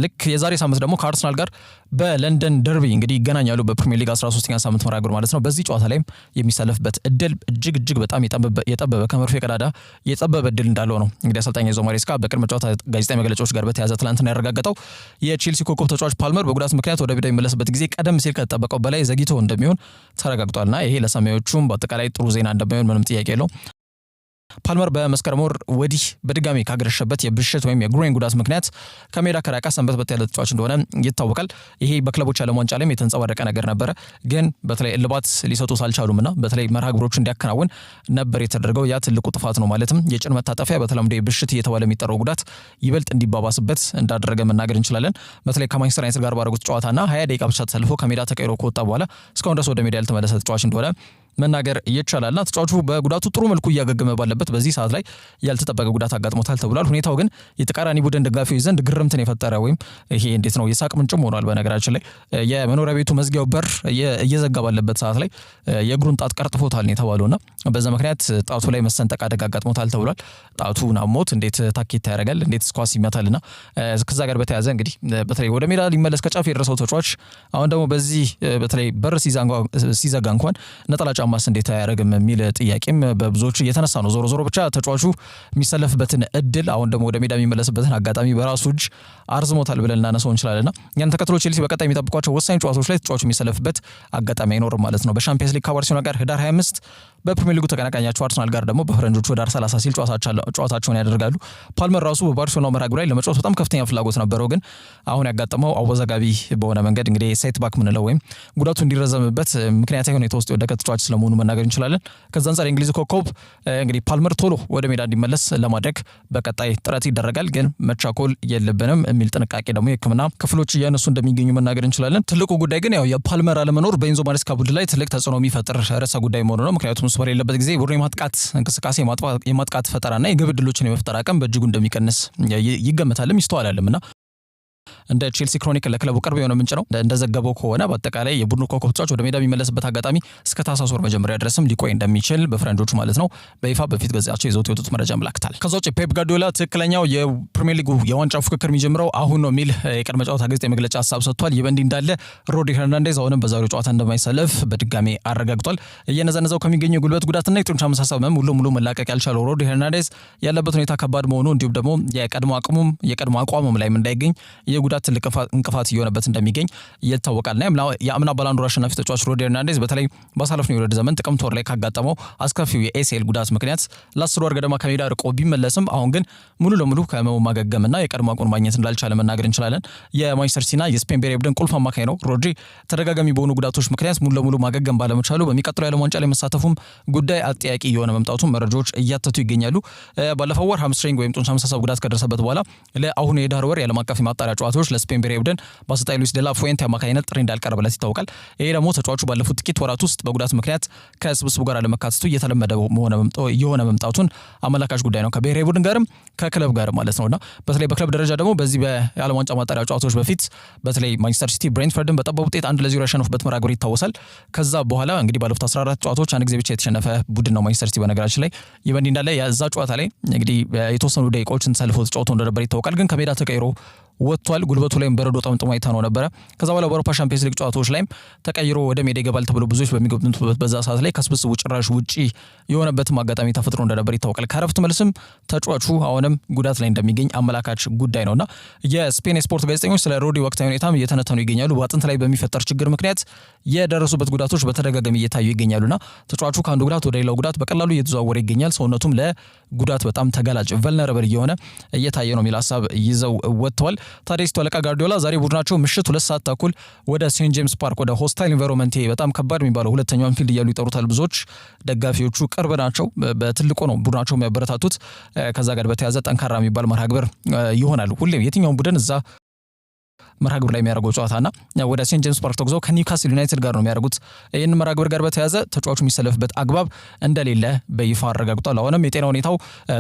ልክ የዛሬ ሳምንት ደግሞ ከአርሰናል ጋር በለንደን ደርቢ እንግዲህ ይገናኛሉ። በፕሪሚየር ሊግ 13ኛ ሳምንት መርሃ ግብር ማለት ነው። በዚህ ጨዋታ ላይም የሚሰለፍበት እድል እጅግ በጣም የጠበበ ከመርፌ ቀዳዳ የጠበበ እድል እንዳለው ነው እንግዲህ አሰልጣኝ ኤንዞ ማሬስካ በቅድመ ጨዋታ ጋዜጣዊ መግለጫዎች ጋር በተያያዘ ትላንትና ያረጋገጠው። የቼልሲ ኮከብ ተጫዋች ፓልመር በጉዳት ምክንያት ወደ ሜዳ የሚመለስበት ጊዜ ቀደም ሲል ከተጠበቀው በላይ ዘግይቶ እንደሚሆን ተረጋግጧልና ይሄ ለሰማዮቹም በአጠቃላይ ጥሩ ዜና እንደሚሆን ምንም ጥያቄ የለውም። ፓልመር በመስከረም ወር ወዲህ በድጋሚ ካገረሸበት የብሽት ወይም የግሬን ጉዳት ምክንያት ከሜዳ ከራቀ ሰንበት ያለ ተጫዋች እንደሆነ ይታወቃል። ይሄ በክለቦች ዓለም ዋንጫ ላይም የተንጸባረቀ ነገር ነበረ። ግን በተለይ እልባት ሊሰጡት አልቻሉምና በተለይ መርሃ ግብሮች እንዲያከናውን ነበር የተደረገው። ያ ትልቁ ጥፋት ነው። ማለትም የጭን መታጠፊያ በተለምዶ የብሽት እየተባለ የሚጠራው ጉዳት ይበልጥ እንዲባባስበት እንዳደረገ መናገር እንችላለን። በተለይ ከማንቸስተር ዩናይትድ ጋር ባደረጉት ጨዋታና 20 ደቂቃ ብቻ ተሰልፎ ከሜዳ ተቀይሮ ከወጣ በኋላ እስካሁን ድረስ ወደ ሜዳ ያልተመለሰ ተጫዋች እንደሆነ መናገር ይቻላልና ተጫዋቹ በጉዳቱ ጥሩ መልኩ እያገገመ ባለበት በዚህ ሰዓት ላይ ያልተጠበቀ ጉዳት አጋጥሞታል ተብሏል። ሁኔታው ግን የተቃራኒ ቡድን ደጋፊዎች ዘንድ ግርምትን የፈጠረ ወይም ይሄ እንዴት ነው የሳቅ ምንጭም ሆኗል። በነገራችን ላይ የመኖሪያ ቤቱ መዝጊያው በር እየዘጋ ባለበት ሰዓት ላይ የእግሩን ጣት ቀርጥፎታል የተባለውና በዛ ምክንያት ጣቱ ላይ መሰንጠቅ አደጋ አጋጥሞታል ተብሏል። ጣቱን አሞት እንዴት ታኬታ ያደርጋል እንዴት ስኳስ ይመታልና ከዛ ጋር በተያያዘ እንግዲህ በተለይ ወደ ሜዳ ሊመለስ ከጫፍ የደረሰው ተጫዋች አሁን ደግሞ በዚህ በተለይ በር ሲዘጋ እንኳን ነጠላ ጫማስ እንዴት አያደርግም የሚል ጥያቄም በብዙዎች እየተነሳ ነው። ዞሮ ብቻ ተጫዋቹ የሚሰለፍበትን እድል አሁን ደግሞ ወደ ሜዳ የሚመለስበትን አጋጣሚ በራሱ እጅ አርዝሞታል ብለን እናነሳው እንችላለንና ያን ተከትሎ ቼልሲ በቀጣይ የሚጠብቋቸው ወሳኝ ጨዋታዎች ላይ ተጫዋቹ የሚሰለፍበት አጋጣሚ አይኖርም ማለት ነው። በሻምፒየንስ ሊግ ከባርሴሎና ጋር ህዳር 25 በፕሪሚየር ሊጉ ተቀናቃኛቸው አርሰናል ጋር ደግሞ በፈረንጆቹ ህዳር 30 ሲል ጨዋታቸውን ያደርጋሉ። ፓልመር ራሱ በባርሴሎና መርሃ ግብር ላይ ለመጫወት በጣም ከፍተኛ ፍላጎት ነበረው። ግን አሁን ያጋጠመው አወዛጋቢ በሆነ መንገድ እንግዲህ ሴት ባክ ምንለው ወይም ጉዳቱ እንዲረዘምበት ምክንያታዊ ሁኔታ ውስጥ የወደቀ ተጫዋች ስለመሆኑ መናገር እንችላለን። ከዛ አንጻር የእንግሊዝ ኮከብ እንግዲህ ፓልመር ቶሎ ወደ ሜዳ እንዲመለስ ለማድረግ በቀጣይ ጥረት ይደረጋል። ግን መቻኮል የለብንም የሚል ጥንቃቄ ደግሞ የሕክምና ክፍሎች እያነሱ እንደሚገኙ መናገር እንችላለን። ትልቁ ጉዳይ ግን ያው የፓልመር አለመኖር በኤንዞ ማሬስካ ቡድን ላይ ትልቅ ተጽዕኖ የሚፈጥር ርዕሰ ጉዳይ መሆኑ ነው። ምክንያቱም እሱ በሌለበት ጊዜ ቡድኑ የማጥቃት እንቅስቃሴ የማጥቃት ፈጠራና የግብ ዕድሎችን የመፍጠር አቅም በእጅጉ እንደሚቀንስ ይገመታልም ይስተዋላልምና እንደ ቼልሲ ክሮኒክል ለክለቡ ቅርብ የሆነ ምንጭ ነው እንደዘገበው ከሆነ በአጠቃላይ የቡድኑ ኮከብ ተጫዋች ወደ ሜዳ የሚመለስበት አጋጣሚ እስከ ታህሳስ ወር መጀመሪያ ድረስም ሊቆይ እንደሚችል በፍረንጆቹ ማለት ነው በይፋ በፊት ገጻቸው ይዘውት የወጡት መረጃ ያመለክታል። ከዛ ውጭ ፔፕ ጋርዲዮላ ትክክለኛው የፕሪሚየር ሊጉ የዋንጫ ፉክክር የሚጀምረው አሁን ነው የሚል የቅድመ ጨዋታ ጋዜጣዊ መግለጫ ሀሳብ ሰጥቷል። ይህ በእንዲህ እንዳለ ሮድሪ ሄርናንዴዝ አሁንም በዛሬው ጨዋታ እንደማይሰለፍ በድጋሜ አረጋግጧል። እየነዘነዘው ከሚገኘው ጉልበት ጉዳትና የጡንቻ መሳሳብ ሙሉ መላቀቅ ያልቻለው ሮድሪ ሄርናንዴዝ ያለበት ሁኔታ ከባድ መሆኑ እንዲሁም ደግሞ የቀድሞ አቋሙም ላይ እንዳይገኝ የጉዳት ትልቅ እንቅፋት እየሆነበት እንደሚገኝ ይታወቃልና የአምና ባላንዶር አሸናፊ ተጫዋች ሮድሪ ሄርናንዴዝ በተለይ ባሳለፍነው የውድድር ዘመን ጥቅምት ወር ላይ ካጋጠመው አስከፊው የኤሲኤል ጉዳት ምክንያት ለ10 ወር ገደማ ከሜዳ ርቆ ቢመለስም አሁን ግን ሙሉ ለሙሉ ከህመሙ ማገገምና የቀድሞ አቋሙን ማግኘት እንዳልቻለ መናገር እንችላለን። የማንቸስተር ሲቲና የስፔን ብሔራዊ ቡድን ቁልፍ አማካይ ነው ሮድሪ ተደጋጋሚ በሆኑ ጉዳቶች ምክንያት ሙሉ ለሙሉ ማገገም ባለመቻሉ በሚቀጥለው የዓለም ዋንጫ ላይ መሳተፉም ጉዳይ አጠያቂ የሆነ መምጣቱን መረጃዎች እያተቱ ይገኛሉ። ባለፈው ወር ሃምስትሪንግ ወይም ጡንቻ መሳሳብ ጉዳት ከደረሰበት በኋላ ለአሁኑ የዳር ወር የዓለም አቀፍ የማጣሪያ ጨዋታዎች ለስፔን ብሔራዊ ቡድን በአሰልጣኝ ሉዊስ ዴላ ፉዌንቴ አማካኝነት ጥሪ እንዳልቀረበለት ይታወቃል። ይሄ ደግሞ ተጫዋቹ ባለፉት ጥቂት ወራት ውስጥ በጉዳት ምክንያት ከስብስቡ ጋር አለመካተቱ እየተለመደ የሆነ መምጣቱን አመላካች ጉዳይ ነው። ከብሔራዊ ቡድን ጋርም ከክለብ ጋር ማለት ነውና በተለይ በክለብ ደረጃ ደግሞ በዚህ በዓለም ዋንጫ ማጣሪያ ጨዋታዎች በፊት በተለይ ማንቸስተር ሲቲ ብሬንትፈርድን በጠባብ ውጤት 1-0 ያሸነፉበት መርሃ ግብር ይታወሳል። ከዛ በኋላ እንግዲህ ባለፉት 14 ጨዋታዎች አንድ ጊዜ ብቻ የተሸነፈ ቡድን ነው ማንቸስተር ሲቲ። በነገራችን ላይ ይህ በእንዲህ እንዳለ የዛ ጨዋታ ላይ እንግዲህ የተወሰኑ ደቂቃዎችን ተሰልፎ ተጫውቶ እንደነበር ይታወቃል። ግን ከሜዳ ተቀይሮ ወጥቷል። ጉልበቱ ላይም በረዶ ጠምጥሞ አይተነው ነበረ። ከዛ በኋላ በአውሮፓ ሻምፒዮንስ ሊግ ጨዋታዎች ላይም ተቀይሮ ወደ ሜዳ ይገባል ተብሎ ብዙዎች በሚገምቱበት በዛ ሰዓት ላይ ከስብስቡ ጭራሽ ውጪ የሆነበትም አጋጣሚ ተፈጥሮ እንደነበር ይታወቃል። ከረፍት መልስም ተጫዋቹ አሁንም ጉዳት ላይ እንደሚገኝ አመላካች ጉዳይ ነውና የስፔን ስፖርት ጋዜጠኞች ስለ ሮድሪ ወቅታዊ ሁኔታም እየተነተኑ ይገኛሉ። በአጥንት ላይ በሚፈጠር ችግር ምክንያት የደረሱበት ጉዳቶች በተደጋጋሚ እየታዩ ይገኛሉና ተጫዋቹ ከአንዱ ጉዳት ወደ ሌላው ጉዳት በቀላሉ እየተዘዋወረ ይገኛል። ሰውነቱም ለጉዳት በጣም ተጋላጭ ቨልነረብል እየሆነ እየታየ ነው የሚል ሀሳብ ይዘው ወጥተዋል። ታዲያ አለቃ ጋርዲዮላ ዛሬ ቡድናቸው ምሽት 2 ሰዓት ተኩል ወደ ሴንት ጄምስ ፓርክ ወደ ሆስታይል ኢንቫይሮንመንት በጣም ከባድ የሚባለው ሁለተኛው አንፊልድ እያሉ ይጠሩታል ብዙዎች ደጋፊዎቹ ቅርብ ናቸው። በትልቁ ነው ቡድናቸው የሚያበረታቱት። ከዛ ጋር በተያያዘ ጠንካራ የሚባል መርሃ ግብር ይሆናል። ሁሌም የትኛውን ቡድን እዛ መርሃ ግብር ላይ የሚያደርገው ጨዋታና ወደ ሴንት ጄምስ ፓርክ ተጉዘው ከኒውካስል ዩናይትድ ጋር ነው የሚያደርጉት። ይህን መርሃ ግብር ጋር በተያያዘ ተጫዋቹ የሚሰለፍበት አግባብ እንደሌለ በይፋ አረጋግጧል። አሁንም የጤና ሁኔታው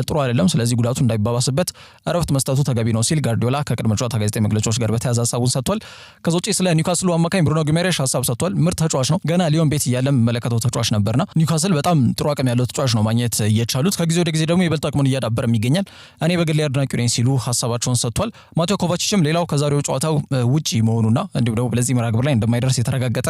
ጥሩ አይደለም፣ ስለዚህ ጉዳቱ እንዳይባባስበት እረፍት መስጠቱ ተገቢ ነው ሲል ጋርዲዮላ ከቅድመ ጨዋታ ጋዜጣዊ መግለጫዎች ጋር በተያያዘ ሀሳቡን ሰጥቷል። ከዛ ውጪ ስለ ኒውካስሉ አማካኝ ብሩኖ ጊሜሬሽ ሀሳብ ሰጥቷል። ምርጥ ተጫዋች ነው፣ ገና ሊዮን ቤት እያለ መለከተው ተጫዋች ነበርና ኒውካስል በጣም ጥሩ አቅም ያለው ተጫዋች ነው ማግኘት እየቻሉት፣ ከጊዜ ወደ ጊዜ ደግሞ ይበልጥ አቅሙን እያዳበረም ይገኛል። እኔ በግሌ አድናቂው ነኝ ሲሉ ሀሳባቸውን ሰጥቷል። ማቴዮ ኮቫቺችም ሌላው ከዛሬው ጨዋታው ውጪ መሆኑና እንዲሁም ደግሞ በዚህ መርሃ ግብር ላይ እንደማይደርስ የተረጋገጠ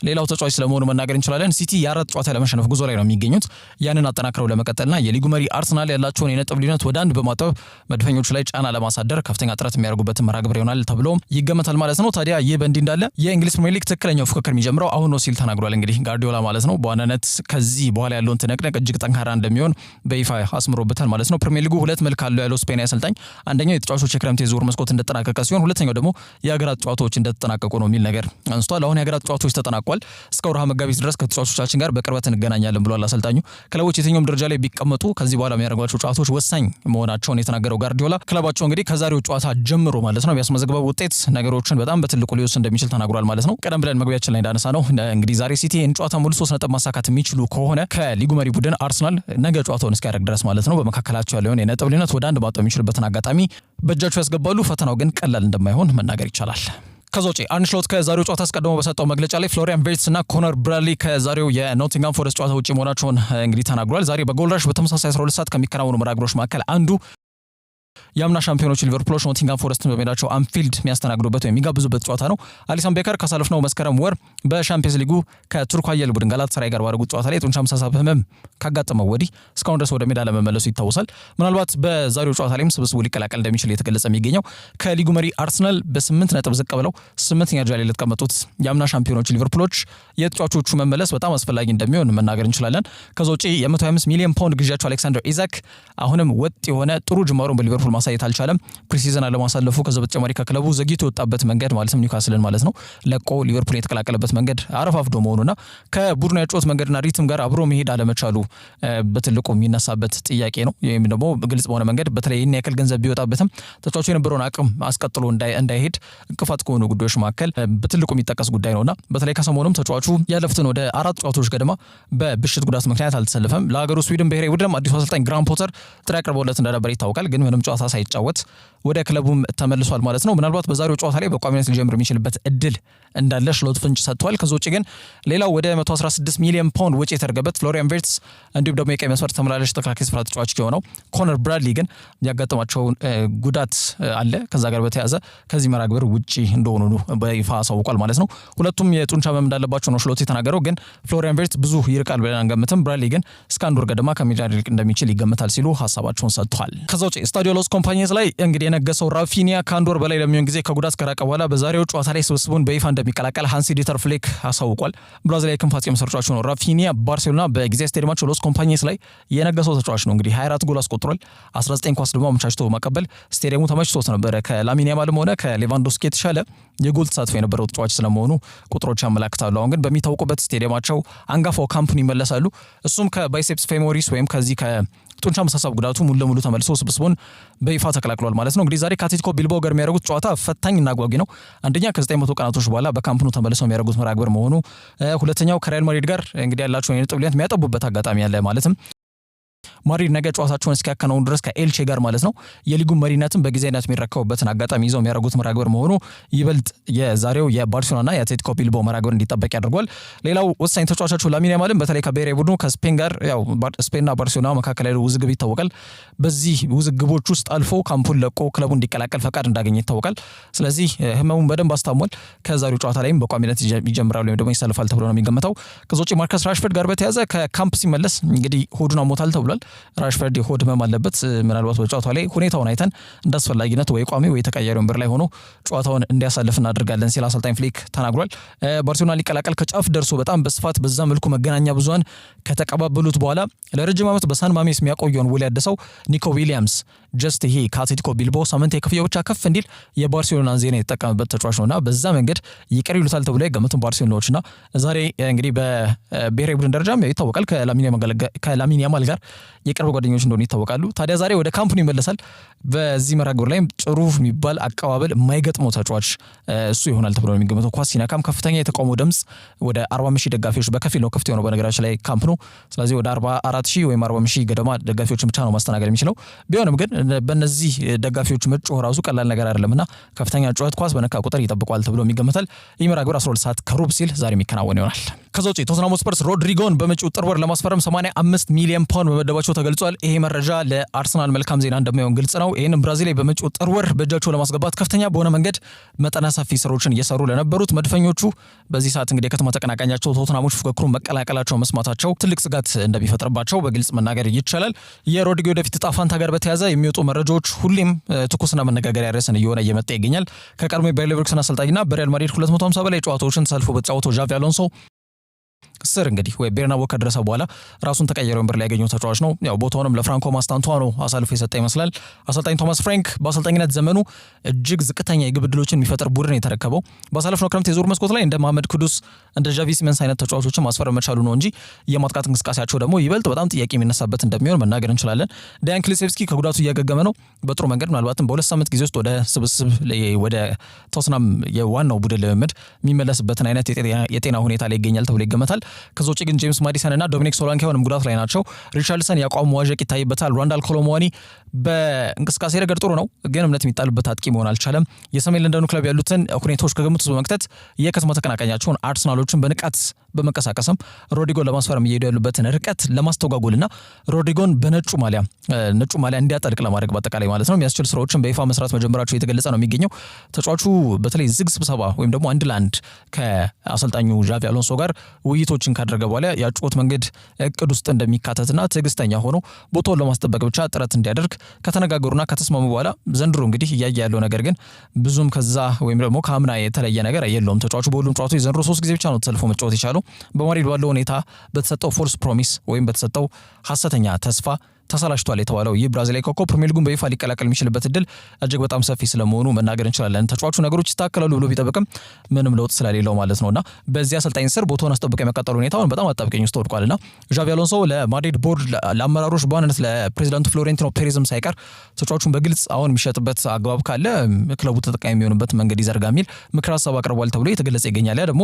ሌላው ተጫዋች ስለመሆኑ መናገር እንችላለን። ሲቲ የ4 ጨዋታ ለመሸነፍ ጉዞ ላይ ነው የሚገኙት። ያንን አጠናክረው ለመቀጠልና የሊጉ መሪ አርሰናል ያላቸውን የነጥብ ልዩነት ወደ 1 በማጠብ መድፈኞቹ ላይ ጫና ለማሳደር ከፍተኛ ጥረት የሚያደርጉበትን መርሃ ግብር ይሆናል ተብሎ ይገመታል ማለት ነው። ታዲያ ይህ በእንዲህ እንዳለ የእንግሊዝ ፕሪሚየር ሊግ ትክክለኛው ፍክክር የሚጀምረው አሁን ነው ሲል ተናግሯል። እንግዲህ ጋርዲዮላ ማለት ነው በዋናነት ከዚህ በኋላ ያለውን ትንቅንቅ እጅግ ጠንካራ እንደሚሆን በይፋ አስምሮበታል ማለት ነው። ፕሪሚየር ሊጉ 2 መልክ አለው ያለው ስፔን አሰልጣኝ አንደኛው የተጫዋቾች የክረምት የዝውውር መስኮት እንደተጠናቀቀ ሲሆን ሁለተኛው ደግሞ የሀገራት ጨዋታዎች እንደተጠናቀቁ ነው የሚል ነገር አንስቷል። አሁን የሀገራት ጨዋታዎች ተጠናቋል። እስከ ወርሃ መጋቢት ድረስ ከተጫዋቾቻችን ጋር በቅርበት እንገናኛለን ብሏል አሰልጣኙ። ክለቦች የትኛውም ደረጃ ላይ ቢቀመጡ ከዚህ በኋላ የሚያደርጓቸው ጨዋታዎች ወሳኝ መሆናቸውን የተናገረው ጋርዲዮላ ክለባቸው እንግዲህ ከዛሬው ጨዋታ ጀምሮ ማለት ነው የሚያስመዘግበው ውጤት ነገሮችን በጣም በትልቁ ሊወስድ እንደሚችል ተናግሯል ማለት ነው። ቀደም ብለን መግቢያችን ላይ እንዳነሳ ነው እንግዲህ ዛሬ ሲቲ ይህን ጨዋታ ሙሉ 3 ነጥብ ማሳካት የሚችሉ ከሆነ ከሊጉ መሪ ቡድን አርሰናል ነገ ጨዋታውን እስኪያደርግ ድረስ ማለት ነው በመካከላቸው ያለውን የነጥብ ልዩነት ወደ 1 ማጠብ የሚችልበትን አጋጣሚ በእጃቸው ያስገባሉ። ፈተናው ግን ቀላል እንደማይሆን መናገር ይቻላል። ከዛ ውጪ አርነ ስሎት ከዛሬው ጨዋታ አስቀድሞ በሰጠው መግለጫ ላይ ፍሎሪያን ቪርትዝ እና ኮነር ብራድሊ ከዛሬው የኖቲንግሃም ፎረስት ጨዋታ ውጪ መሆናቸውን እንግዲህ ተናግሯል። ዛሬ በጎል ራሽ በተመሳሳይ 12 ሰዓት ከሚከናወኑ መርሃ ግብሮች መካከል አንዱ የአምና ሻምፒዮኖች ሊቨርፑሎች ኖቲንግሃም ፎረስትን በሜዳቸው አንፊልድ የሚያስተናግዱበት ወይም የሚጋብዙበት ጨዋታ ነው። አሊሰን ቤከር ካሳለፍነው መስከረም ወር በሻምፒዮንስ ሊጉ ከቱርክ ኃያል ቡድን ጋላታሳራይ ጋር ባደረጉት ጨዋታ ላይ የጡንቻ መሳሳብ ህመም ካጋጠመው ወዲህ እስካሁን ድረስ ወደ ሜዳ ለመመለሱ ይታወሳል። ምናልባት በዛሬው ጨዋታ ላይም ስብስቡ ሊቀላቀል እንደሚችል የተገለጸ የሚገኘው ከሊጉ መሪ አርሰናል በ8 ነጥብ ዝቅ ብለው 8ኛ ደረጃ ላይ ለተቀመጡት የአምና ሻምፒዮኖች ሊቨርፑሎች የተጫዋቾቹ መመለስ በጣም አስፈላጊ እንደሚሆን መናገር እንችላለን። ከዛ ውጪ የ125 ሚሊዮን ፓውንድ ግዢያቸው አሌክሳንደር ኢዛክ አሁንም ወጥ የሆነ ጥሩ ጅማሩን በሊቨርፑል ማሳየት አልቻለም። ፕሪሲዝን አለማሳለፉ ከዛ በተጨማሪ ከክለቡ ዘግይቶ የወጣበት መንገድ ማለትም ኒውካስልን ማለት ነው ለቆ ሊቨርፑል የተቀላቀለበት መንገድ አረፋፍዶ መሆኑና ከቡድኑ ያጫወት መንገድና ሪትም ጋር አብሮ መሄድ አለመቻሉ በትልቁ የሚነሳበት ጥያቄ ነው። ይህም ደግሞ ግልጽ በሆነ መንገድ በተለይ ይህን ያክል ገንዘብ ቢወጣበትም ተጫዋቹ የነበረውን አቅም አስቀጥሎ እንዳይሄድ እንቅፋት ከሆኑ ጉዳዮች መካከል በትልቁ የሚጠቀስ ጉዳይ ነውና በተለይ ከሰሞኑም ተጫዋቹ ያለፉትን ወደ 4 ጨዋታዎች ገደማ በብሽት ጉዳት ምክንያት አልተሰለፈም። ለሀገሩ ስዊድን ብሔራዊ ቡድን አዲሱ አሰልጣኝ ግራም ፖተር ጥሪ አቅርበውለት እንደነበር ይታወቃል። ግን ምንም ጨዋታ ሳይጫወት ወደ ክለቡም ተመልሷል ማለት ነው። ምናልባት በዛሬው ጨዋታ ላይ በቋሚነት ሊጀምር የሚችልበት እድል እንዳለ ስሎት ፍንጭ ሰጥቷል። ከዛ ውጪ ግን ሌላው ወደ 116 ሚሊዮን ፓውንድ ወጪ የተደረገበት ፍሎሪያን ቪርትዝ እንዲሁም ደግሞ የቀይ መስመር ተመላላሽ ተከላካይ ስፍራ ተጫዋች የሆነው ኮነር ብራድሊ ግን ያጋጠማቸው ጉዳት አለ። ከዛ ጋር በተያያዘ ከዚህ መርሃ ግብር ውጪ እንደሆኑ በይፋ አሳውቋል ማለት ነው። ሁለቱም የጡንቻ ህመም እንዳለባቸው ነው ስሎት የተናገረው። ግን ፍሎሪያን ቪርትዝ ብዙ ይርቃል ብለን አንገምትም፣ ብራድሊ ግን እስከ 1 ወር ገደማ ከሜዳ ሊርቅ እንደሚችል ይገመታል ሲሉ ሀሳባቸውን ሰጥቷል። ከዛ ውጪ ስታዲዮ ሎስ ኮምፓኒስ ላይ እንግዲህ የነገሰው ራፊኒያ ከ1 ወር በላይ ለሚሆን ጊዜ ከጉዳት ከራቀ በኋላ በዛሬው ጨዋታ ላይ ስብስቡን በይፋ እንደሚቀላቀል ሃንሲ ዲተር ፍሌክ አሳውቋል። ብራዚላዊ ክንፍ አጥቂ ተጫዋች ነው ራፊኒያ። ባርሴሎና በጊዜ ስቴዲየማቸው ሎስ ኮምፓኒስ ላይ የነገሰው ተጫዋች ነው። እንግዲህ 24 ጎል አስቆጥሯል። 19 ኳስ ደግሞ አመቻችቶ በማቀበል ስቴዲየሙ ተመችቶት ነበረ። ከላሚን ያማልም ሆነ ከሌቫንዶስኪ የተሻለ የጎል ተሳትፎ የነበረው ተጫዋች ስለመሆኑ ቁጥሮች ያመላክታሉ። አሁን ግን በሚታወቁበት ስቴዲየማቸው አንጋፋው ካምፕኑ ይመለሳሉ። እሱም ከባይሴፕስ ፌሞሪስ ወይም ከዚህ ጡንቻ መሳሳብ ጉዳቱ ሙሉ ለሙሉ ተመልሶ ስብስቡን በይፋ ተቀላቅሏል ማለት ነው። ነው። እንግዲህ ዛሬ ከአትሌቲኮ ቢልባኦ ጋር የሚያደርጉት ጨዋታ ፈታኝና አጓጊ ነው። አንደኛ ከ900 ቀናቶች በኋላ በካምፕ ኑ ተመልሰው የሚያደርጉት መርሃ ግብር መሆኑ፣ ሁለተኛው ከሪያል ማድሪድ ጋር እንግዲህ ያላቸውን የነጥብ ልዩነት የሚያጠቡበት አጋጣሚ አለ። ማለትም ማድሪድ ነገ ጨዋታቸውን እስኪያከናውኑ ድረስ ከኤልቼ ጋር ማለት ነው የሊጉ መሪነትን በጊዜያዊነት የሚረከቡበትን አጋጣሚ ይዘው የሚያደርጉት መርሃ ግብር መሆኑ ይበልጥ የዛሬው የባርሴሎናና የአትሌቲኮ ቢልባኦ መርሃ ግብር እንዲጠበቅ ያደርጓል። ሌላው ወሳኝ ተጫዋቻቸው ላሚን ያማልም በተለይ ከብሔራዊ ቡድኑ ከስፔን ጋር ያው ስፔንና ባርሴሎና መካከል ያለው ውዝግብ ይታወቃል። በዚህ ውዝግቦች ውስጥ አልፎ ካምፑን ለቆ ክለቡ እንዲቀላቀል ፈቃድ እንዳገኘ ይታወቃል። ስለዚህ ህመሙን በደንብ አስታሟል። ከዛሬው ጨዋታ ላይም በቋሚነት ይጀምራል ወይም ደግሞ ይሰልፋል ተብሎ ነው የሚገመተው። ከዛ ውጪ ማርከስ ራሽፈርድ ጋር በተያያዘ ከካምፕ ሲመለስ እንግዲህ ሆዱን አሞታል ተብሏል። ራሽፈርድ የሆድ ህመም አለበት። ምናልባት በጨዋታው ላይ ሁኔታውን አይተን እንዳስፈላጊነት ወይ ቋሚ ወይ ተቀያሪ ወንበር ላይ ሆኖ ጨዋታውን እንዲያሳልፍ እናደርጋለን ሲል አሰልጣኝ ፍሊክ ተናግሯል። ባርሴሎና ሊቀላቀል ከጫፍ ደርሶ በጣም በስፋት በዛ መልኩ መገናኛ ብዙሃን ከተቀባበሉት በኋላ ለረጅም ዓመት በሳን ማሜስ የሚያቆየውን ውል ያደሰው ኒኮ ዊሊያምስ ጀስት ይሄ ከአትሌቲኮ ቢልባኦ ሳምንት የክፍያ ብቻ ከፍ እንዲል የባርሴሎናን ዜና የተጠቀመበት ተጫዋች ነውና በዛ መንገድ ይቀር ይሉታል ተብሎ የገመቱን ባርሴሎናዎችና ዛሬ እንግዲህ በብሔራዊ ቡድን ደረጃም ይታወቃል ከላሚን ያማል ጋር የቅርብ ጓደኞች እንደሆኑ ይታወቃሉ። ታዲያ ዛሬ ወደ ካምፕ ኑ ይመለሳል። በዚህ መርሃ ግብር ላይም ጥሩ የሚባል አቀባበል የማይገጥመው ተጫዋች እሱ ይሆናል ተብሎ ነው የሚገመተው። ኳስ ሲነካም ከፍተኛ የተቃውሞ ድምጽ ወደ 40,000 ደጋፊዎች በከፊል ነው ክፍት የሆነው በነገራችን ላይ ካምፕ ኑ። ስለዚህ ወደ 44,000 ወይም 40,000 ገደማ ደጋፊዎችን ብቻ ነው ማስተናገድ የሚችለው። ቢሆንም ግን በእነዚህ ደጋፊዎች መጮህ ራሱ ቀላል ነገር አይደለምና ከፍተኛ ጩኸት ኳስ በነካ ቁጥር ይጠብቋል ተብሎ የሚገመታል። ይህ መርሃ ግብር 12 ሰዓት ከሩብ ሲል ዛሬ የሚከናወን ይሆናል። ከዛ ውጪ ቶተንሃም ስፐርስ ሮድሪጎን በመጪው ጥር ወር ለማስፈረም 85 ሚሊዮን ፓውንድ መመደባቸው ተገልጿል። ይሄ መረጃ ለአርሰናል መልካም ዜና እንደማይሆን ግልጽ ነው። ይህንም ብራዚል ላይ በመጪው ጥር ወር በእጃቸው ለማስገባት ከፍተኛ በሆነ መንገድ መጠነ ሰፊ ስራዎችን እየሰሩ ለነበሩት መድፈኞቹ በዚህ ሰዓት እንግዲህ የከተማ ተቀናቃኛቸው ቶተንሃሞች ፉክክሩን መቀላቀላቸው መስማታቸው ትልቅ ስጋት እንደሚፈጥርባቸው በግልጽ መናገር ይቻላል። የሮድሪጎ ወደፊት ዕጣ ፈንታ ጋር በተያያዘ የሚወጡ መረጃዎች ሁሌም ትኩስና መነጋገሪያ ርዕስን እየሆነ እየመጣ ይገኛል። ከቀድሞ ባየር ሌቨርኩሰን አሰልጣኝና በሪያል ማድሪድ 250 በላይ ጨዋታዎችን ተሰልፎ በተጫወተው ዣቪ አሎንሶ ስር እንግዲህ ወይ ቤርናቦ ከደረሰ በኋላ ራሱን ተቀያሪ ወንበር ላይ ያገኘው ተጫዋች ነው። ያው ቦታውንም ለፍራንኮ ማስታንቱዋኖ አሳልፎ የሰጠ ይመስላል። አሰልጣኝ ቶማስ ፍራንክ በአሰልጣኝነት ዘመኑ እጅግ ዝቅተኛ የግብ ዕድሎችን የሚፈጥር ቡድን የተረከበው ባሳለፍነው ክረምት የዙር መስኮት ላይ እንደ መሐመድ ኩዱስ እንደ ዣቪ ሲመንስ አይነት ተጫዋቾችን ማስፈረም መቻሉ ነው እንጂ የማጥቃት እንቅስቃሴያቸው ደግሞ ይበልጥ በጣም ጥያቄ የሚነሳበት እንደሚሆን መናገር እንችላለን። ዳያን ክሊሴቭስኪ ከጉዳቱ እያገገመ ነው በጥሩ መንገድ ምናልባትም በሁለት ሳምንት ጊዜ ውስጥ ወደ ስብስብ ወደ ቶትናም የዋናው ቡድን ልምምድ የሚመለስበትን አይነት የጤና ሁኔታ ላይ ይገኛል ተብሎ ይገመታል። ከዛ ውጪ ግን ጄምስ ማዲሰን እና ዶሚኒክ ሶላንኬ አሁንም ጉዳት ላይ ናቸው። ሪቻርልሰን የአቋም መዋዠቅ ይታይበታል። ራንዳል ኮሎሙዋኒ በእንቅስቃሴ ረገድ ጥሩ ነው፣ ግን እምነት የሚጣልበት አጥቂ መሆን አልቻለም። የሰሜን ለንደኑ ክለብ ያሉትን ሁኔታዎች ከግምት ውስጥ በመክተት የከተማ ተቀናቃኛቸውን አርሰናሎችን በንቃት በመንቀሳቀስም ሮድሪጎን ለማስፈረም እየሄዱ ያሉበትን ርቀት ለማስተጓጎልና ሮድሪጎን በነጩ ማሊያ እንዲያጠልቅ ለማድረግ በአጠቃላይ ማለት ነው የሚያስችል ስራዎችን በይፋ መስራት መጀመራቸው የተገለጸ ነው የሚገኘው። ተጫዋቹ በተለይ ዝግ ስብሰባ ወይም ደግሞ አንድ ለአንድ ከአሰልጣኙ ዣቪ አሎንሶ ጋር ውይይቶችን ካደረገ በኋላ ያጭቆት መንገድ እቅድ ውስጥ እንደሚካተትና ትዕግስተኛ ሆኖ ቦታውን ለማስጠበቅ ብቻ ጥረት እንዲያደርግ ከተነጋገሩና ከተስማሙ በኋላ ዘንድሮ እንግዲህ እያየ ያለው ነገር ግን ብዙም ከዛ ወይም ደግሞ ከአምና የተለየ ነገር የለውም። ተጫዋቹ በሁሉም ጨዋታዎች ዘንድሮ 3 ጊዜ ብቻ ነው ተሰልፎ መጫወት የቻለው። በማድሪድ ባለው ሁኔታ በተሰጠው ፎልስ ፕሮሚስ ወይም በተሰጠው ሐሰተኛ ተስፋ ተሰላሽቷል የተባለው ይህ ብራዚላዊ ኮከብ ፕሪሚየር ሊጉን በይፋ ሊቀላቀል የሚችልበት እድል እጅግ በጣም ሰፊ ስለመሆኑ መናገር እንችላለን። ተጫዋቹ ነገሮች ይስተካከላሉ ብሎ ቢጠብቅም ምንም ለውጥ ስለሌለው ማለት ነውና በዚህ አሰልጣኝ ስር ቦታውን አስጠብቆ የመቀጠሉ ሁኔታውን በጣም አጣብቀኝ ውስጥ ወድቋልና ዣቪ አሎንሶ ለማድሪድ ቦርድ ለአመራሮች በዋናነት ለፕሬዚዳንቱ ፍሎሬንቲኖ ፔሬዝም ሳይቀር ተጫዋቹን በግልጽ አሁን የሚሸጥበት አግባብ ካለ ክለቡ ተጠቃሚ የሚሆንበት መንገድ ይዘርጋ የሚል ምክር ሀሳብ አቅርቧል ተብሎ የተገለጸ ይገኛል። ያ ደግሞ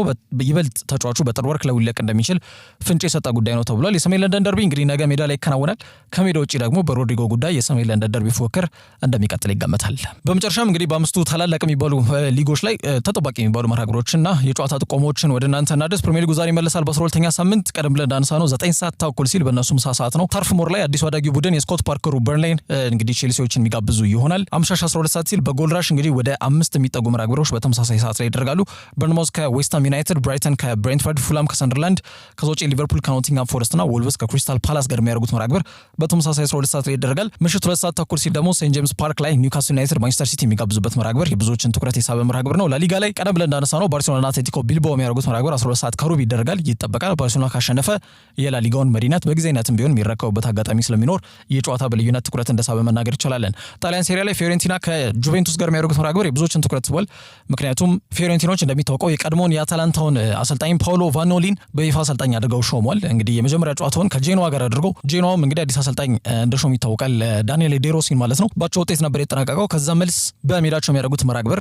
ይበልጥ ተጫዋቹ በጥር ወር ክለቡ ሊለቅ እንደሚችል ፍንጭ የሰጠ ጉዳይ ነው ተብሏል። የሰሜን ለንደን ደርቢ እንግዲህ ነገ ሜዳ ላይ ይከናወናል። ከሜዳ ውጭ ደግሞ በሮድሪጎ ጉዳይ የሰሜን ለንደን ደርቢ ፉክክር እንደሚቀጥል ይገመታል። በመጨረሻም እንግዲህ በአምስቱ ታላላቅ የሚባሉ ሊጎች ላይ ተጠባቂ የሚባሉ መርሃ ግብሮችና የጨዋታ ጥቆሞችን ወደ እናንተ እናድርስ። ፕሪሚየር ሊጉ ዛሬ ይመለሳል በ12ኛ ሳምንት። ቀደም ብለን እንዳነሳነው 9 ሰዓት ተኩል ሲል በእነሱ ምሳ ሰዓት ነው። ታርፍ ሞር ላይ አዲሱ አዳጊው ቡድን የስኮት ፓርከሩ በርንሌይን እንግዲህ ቼልሲዎችን የሚጋብዙ ይሆናል። አምሻሽ 12 ሰዓት ሲል በጎልራሽ እንግዲህ ወደ 5 የሚጠጉ መርሃ ግብሮች በተመሳሳይ ሰዓት ላይ ይደረጋሉ። በርንማውዝ ከዌስትሃም ዩናይትድ፣ ብራይተን ከብሬንትፈርድ፣ ፉላም ከሰንደርላንድ፣ ከዛ ውጪ ሊቨርፑል ከኖቲንግሃም ፎረስት እና ወልቭስ ከክሪስታል ፓላስ ጋር የሚያደርጉት መርሃ ግብር በተመሳሳይ 12 ሰዓት ላይ ይደረጋል። ምሽት 2 ሰዓት ተኩል ሲል ደግሞ ሴንት ጄምስ ፓርክ ላይ ኒውካስል ዩናይትድ ማንቸስተር ሲቲ የሚጋብዙበት መርሃ ግብር የብዙዎችን ትኩረት የሳበ መርሃ ግብር ነው። ላሊጋ ላይ ቀደም ብለን እንዳነሳነው ባርሴሎናና አትሌቲኮ ቢልባኦ የሚያደርጉት መርሃ ግብር 12 ሰዓት ከሩብ ይደረጋል ይጠበቃል። ባርሴሎና ካሸነፈ የላሊጋውን መሪነት በጊዜነትም ቢሆን የሚረከቡበት አጋጣሚ ስለሚኖር ይህ ጨዋታ በልዩነት ትኩረት እንደሳበ መናገር ይቻላል። ጣሊያን ሴሪያ ላይ ፊዮሬንቲና ከጁቬንቱስ ጋር የሚያደርጉት መርሃ ግብር የብዙዎችን ትኩረት ስቧል። ምክንያቱም ፊዮሬንቲኖች እንደሚታወቀው የቀድሞውን የአታላንታውን አሰልጣኝ ፓውሎ ቫኖሊን በይፋ አሰልጣኝ አድርገው ሾሟል። እንግዲህ የመጀመሪያ ጨዋታውን ከጄኖዋ ጋር አድርገው ጄኖዋም እንግዲህ አዲስ አሰልጣኝ አሰልጣኝ እንደሾም ይታወቃል። ዳንኤል ዴሮሲን ማለት ነው። ባቸው ውጤት ነበር የተጠናቀቀው። ከዛ መልስ በሜዳቸው የሚያደርጉት መራግብር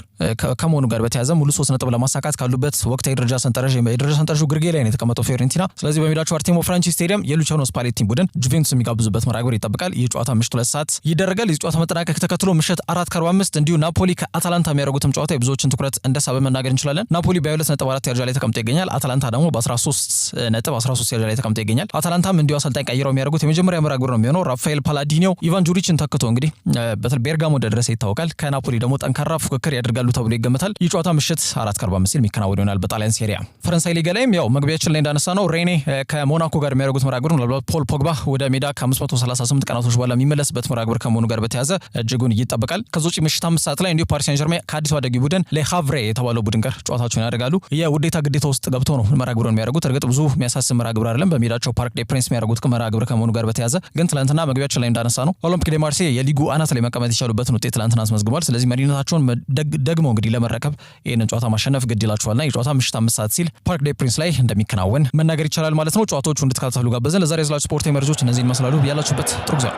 ከመሆኑ ጋር በተያያዘ ሙሉ 3 ነጥብ ለማሳካት ካሉበት ወቅታዊ የደረጃ ሰንጠረዡ ግርጌ ላይ ነው የተቀመጠው ፊዮሬንቲና። ስለዚህ በሜዳቸው አርቴሞ ፍራንቺ ስቴዲየም የሉቺያኖ ስፓሌቲ ቡድን ጁቬንቱስ የሚጋብዙበት መራግብር ይጠብቃል። ይህ ጨዋታ ምሽት 2 ሰዓት ይደረጋል። የዚህ ጨዋታ መጠናቀቅ ተከትሎ ምሽት 4:45 እንዲሁ ናፖሊ ከአታላንታ የሚያደርጉትም ጨዋታ የብዙዎችን ትኩረት እንደሳበ መናገር እንችላለን። ናፖሊ በ22.4 ደረጃ ላይ ተቀምጦ ይገኛል። አታላንታ ደግሞ በ13.13 ደረጃ ላይ ተቀምጦ ይገኛል። አታላንታም እንዲሁ አሰልጣኝ ቀይረው የሚያደርጉት የመጀመሪያ መራግብር ነው የሚሆነው። ራፋኤል ፓላዲኒዮ ኢቫን ጁሪችን ተክቶ እንግዲህ በተለይ ቤርጋሞ እንደደረሰ ይታወቃል። ከናፖሊ ደግሞ ጠንካራ ፉክክር ያደርጋሉ ተብሎ ይገመታል። ይህ ጨዋታ ምሽት 4:45 ሲል የሚከናወን ይሆናል። በጣሊያን ሴሪያ ፈረንሳይ ሊጋ ላይም ያው መግቢያችን ላይ እንዳነሳ ነው ሬኔ ከሞናኮ ጋር የሚያደርጉት መራግብር ነው። ፖል ፖግባ ወደ ሜዳ ከ538 ቀናቶች በኋላ የሚመለስበት መራግብር ከመሆኑ ጋር በተያያዘ እጅጉን ይጠበቃል። ከዛ ውጪ ምሽት 5 ሰዓት ላይ እንዲሁ ፓሪስ ሴን-ዠርሜን ከአዲሱ አዳጊ ቡድን ለሃቭሬ የተባለው ቡድን ጋር ጨዋታቸውን ያደርጋሉ። የውዴታ ግዴታ ውስጥ ገብቶ ነው መራግብሩን የሚያደርጉት። እርግጥ ብዙ የሚያሳስብ መራግብር አይደለም። በሜዳቸው ፓርክ ዴ ፕሪንስ የሚያደርጉት መራግብር ከመሆኑ ጋር በተያያዘ ግን ትላንትና መግቢያችን ላይ እንዳነሳ ነው ኦሎምፒክ ዴ ማርሴይ የሊጉ አናት ላይ መቀመጥ የቻሉበትን ውጤት ትላንትና አስመዝግቧል። ስለዚህ መሪነታቸውን ደግሞ እንግዲህ ለመረከብ ይህንን ጨዋታ ማሸነፍ ግድ ይላቸዋልና የጨዋታ ምሽት 5 ሰዓት ሲል ፓርክ ዴ ፕሪንስ ላይ እንደሚከናወን መናገር ይቻላል ማለት ነው። ጨዋታዎቹ እንድትከታተሉ ጋበዘን። ለዛሬ ያዝላችሁ ስፖርታዊ መረጃዎች እነዚህን ይመስላሉ። ያላችሁበት ጥሩ ጊዜ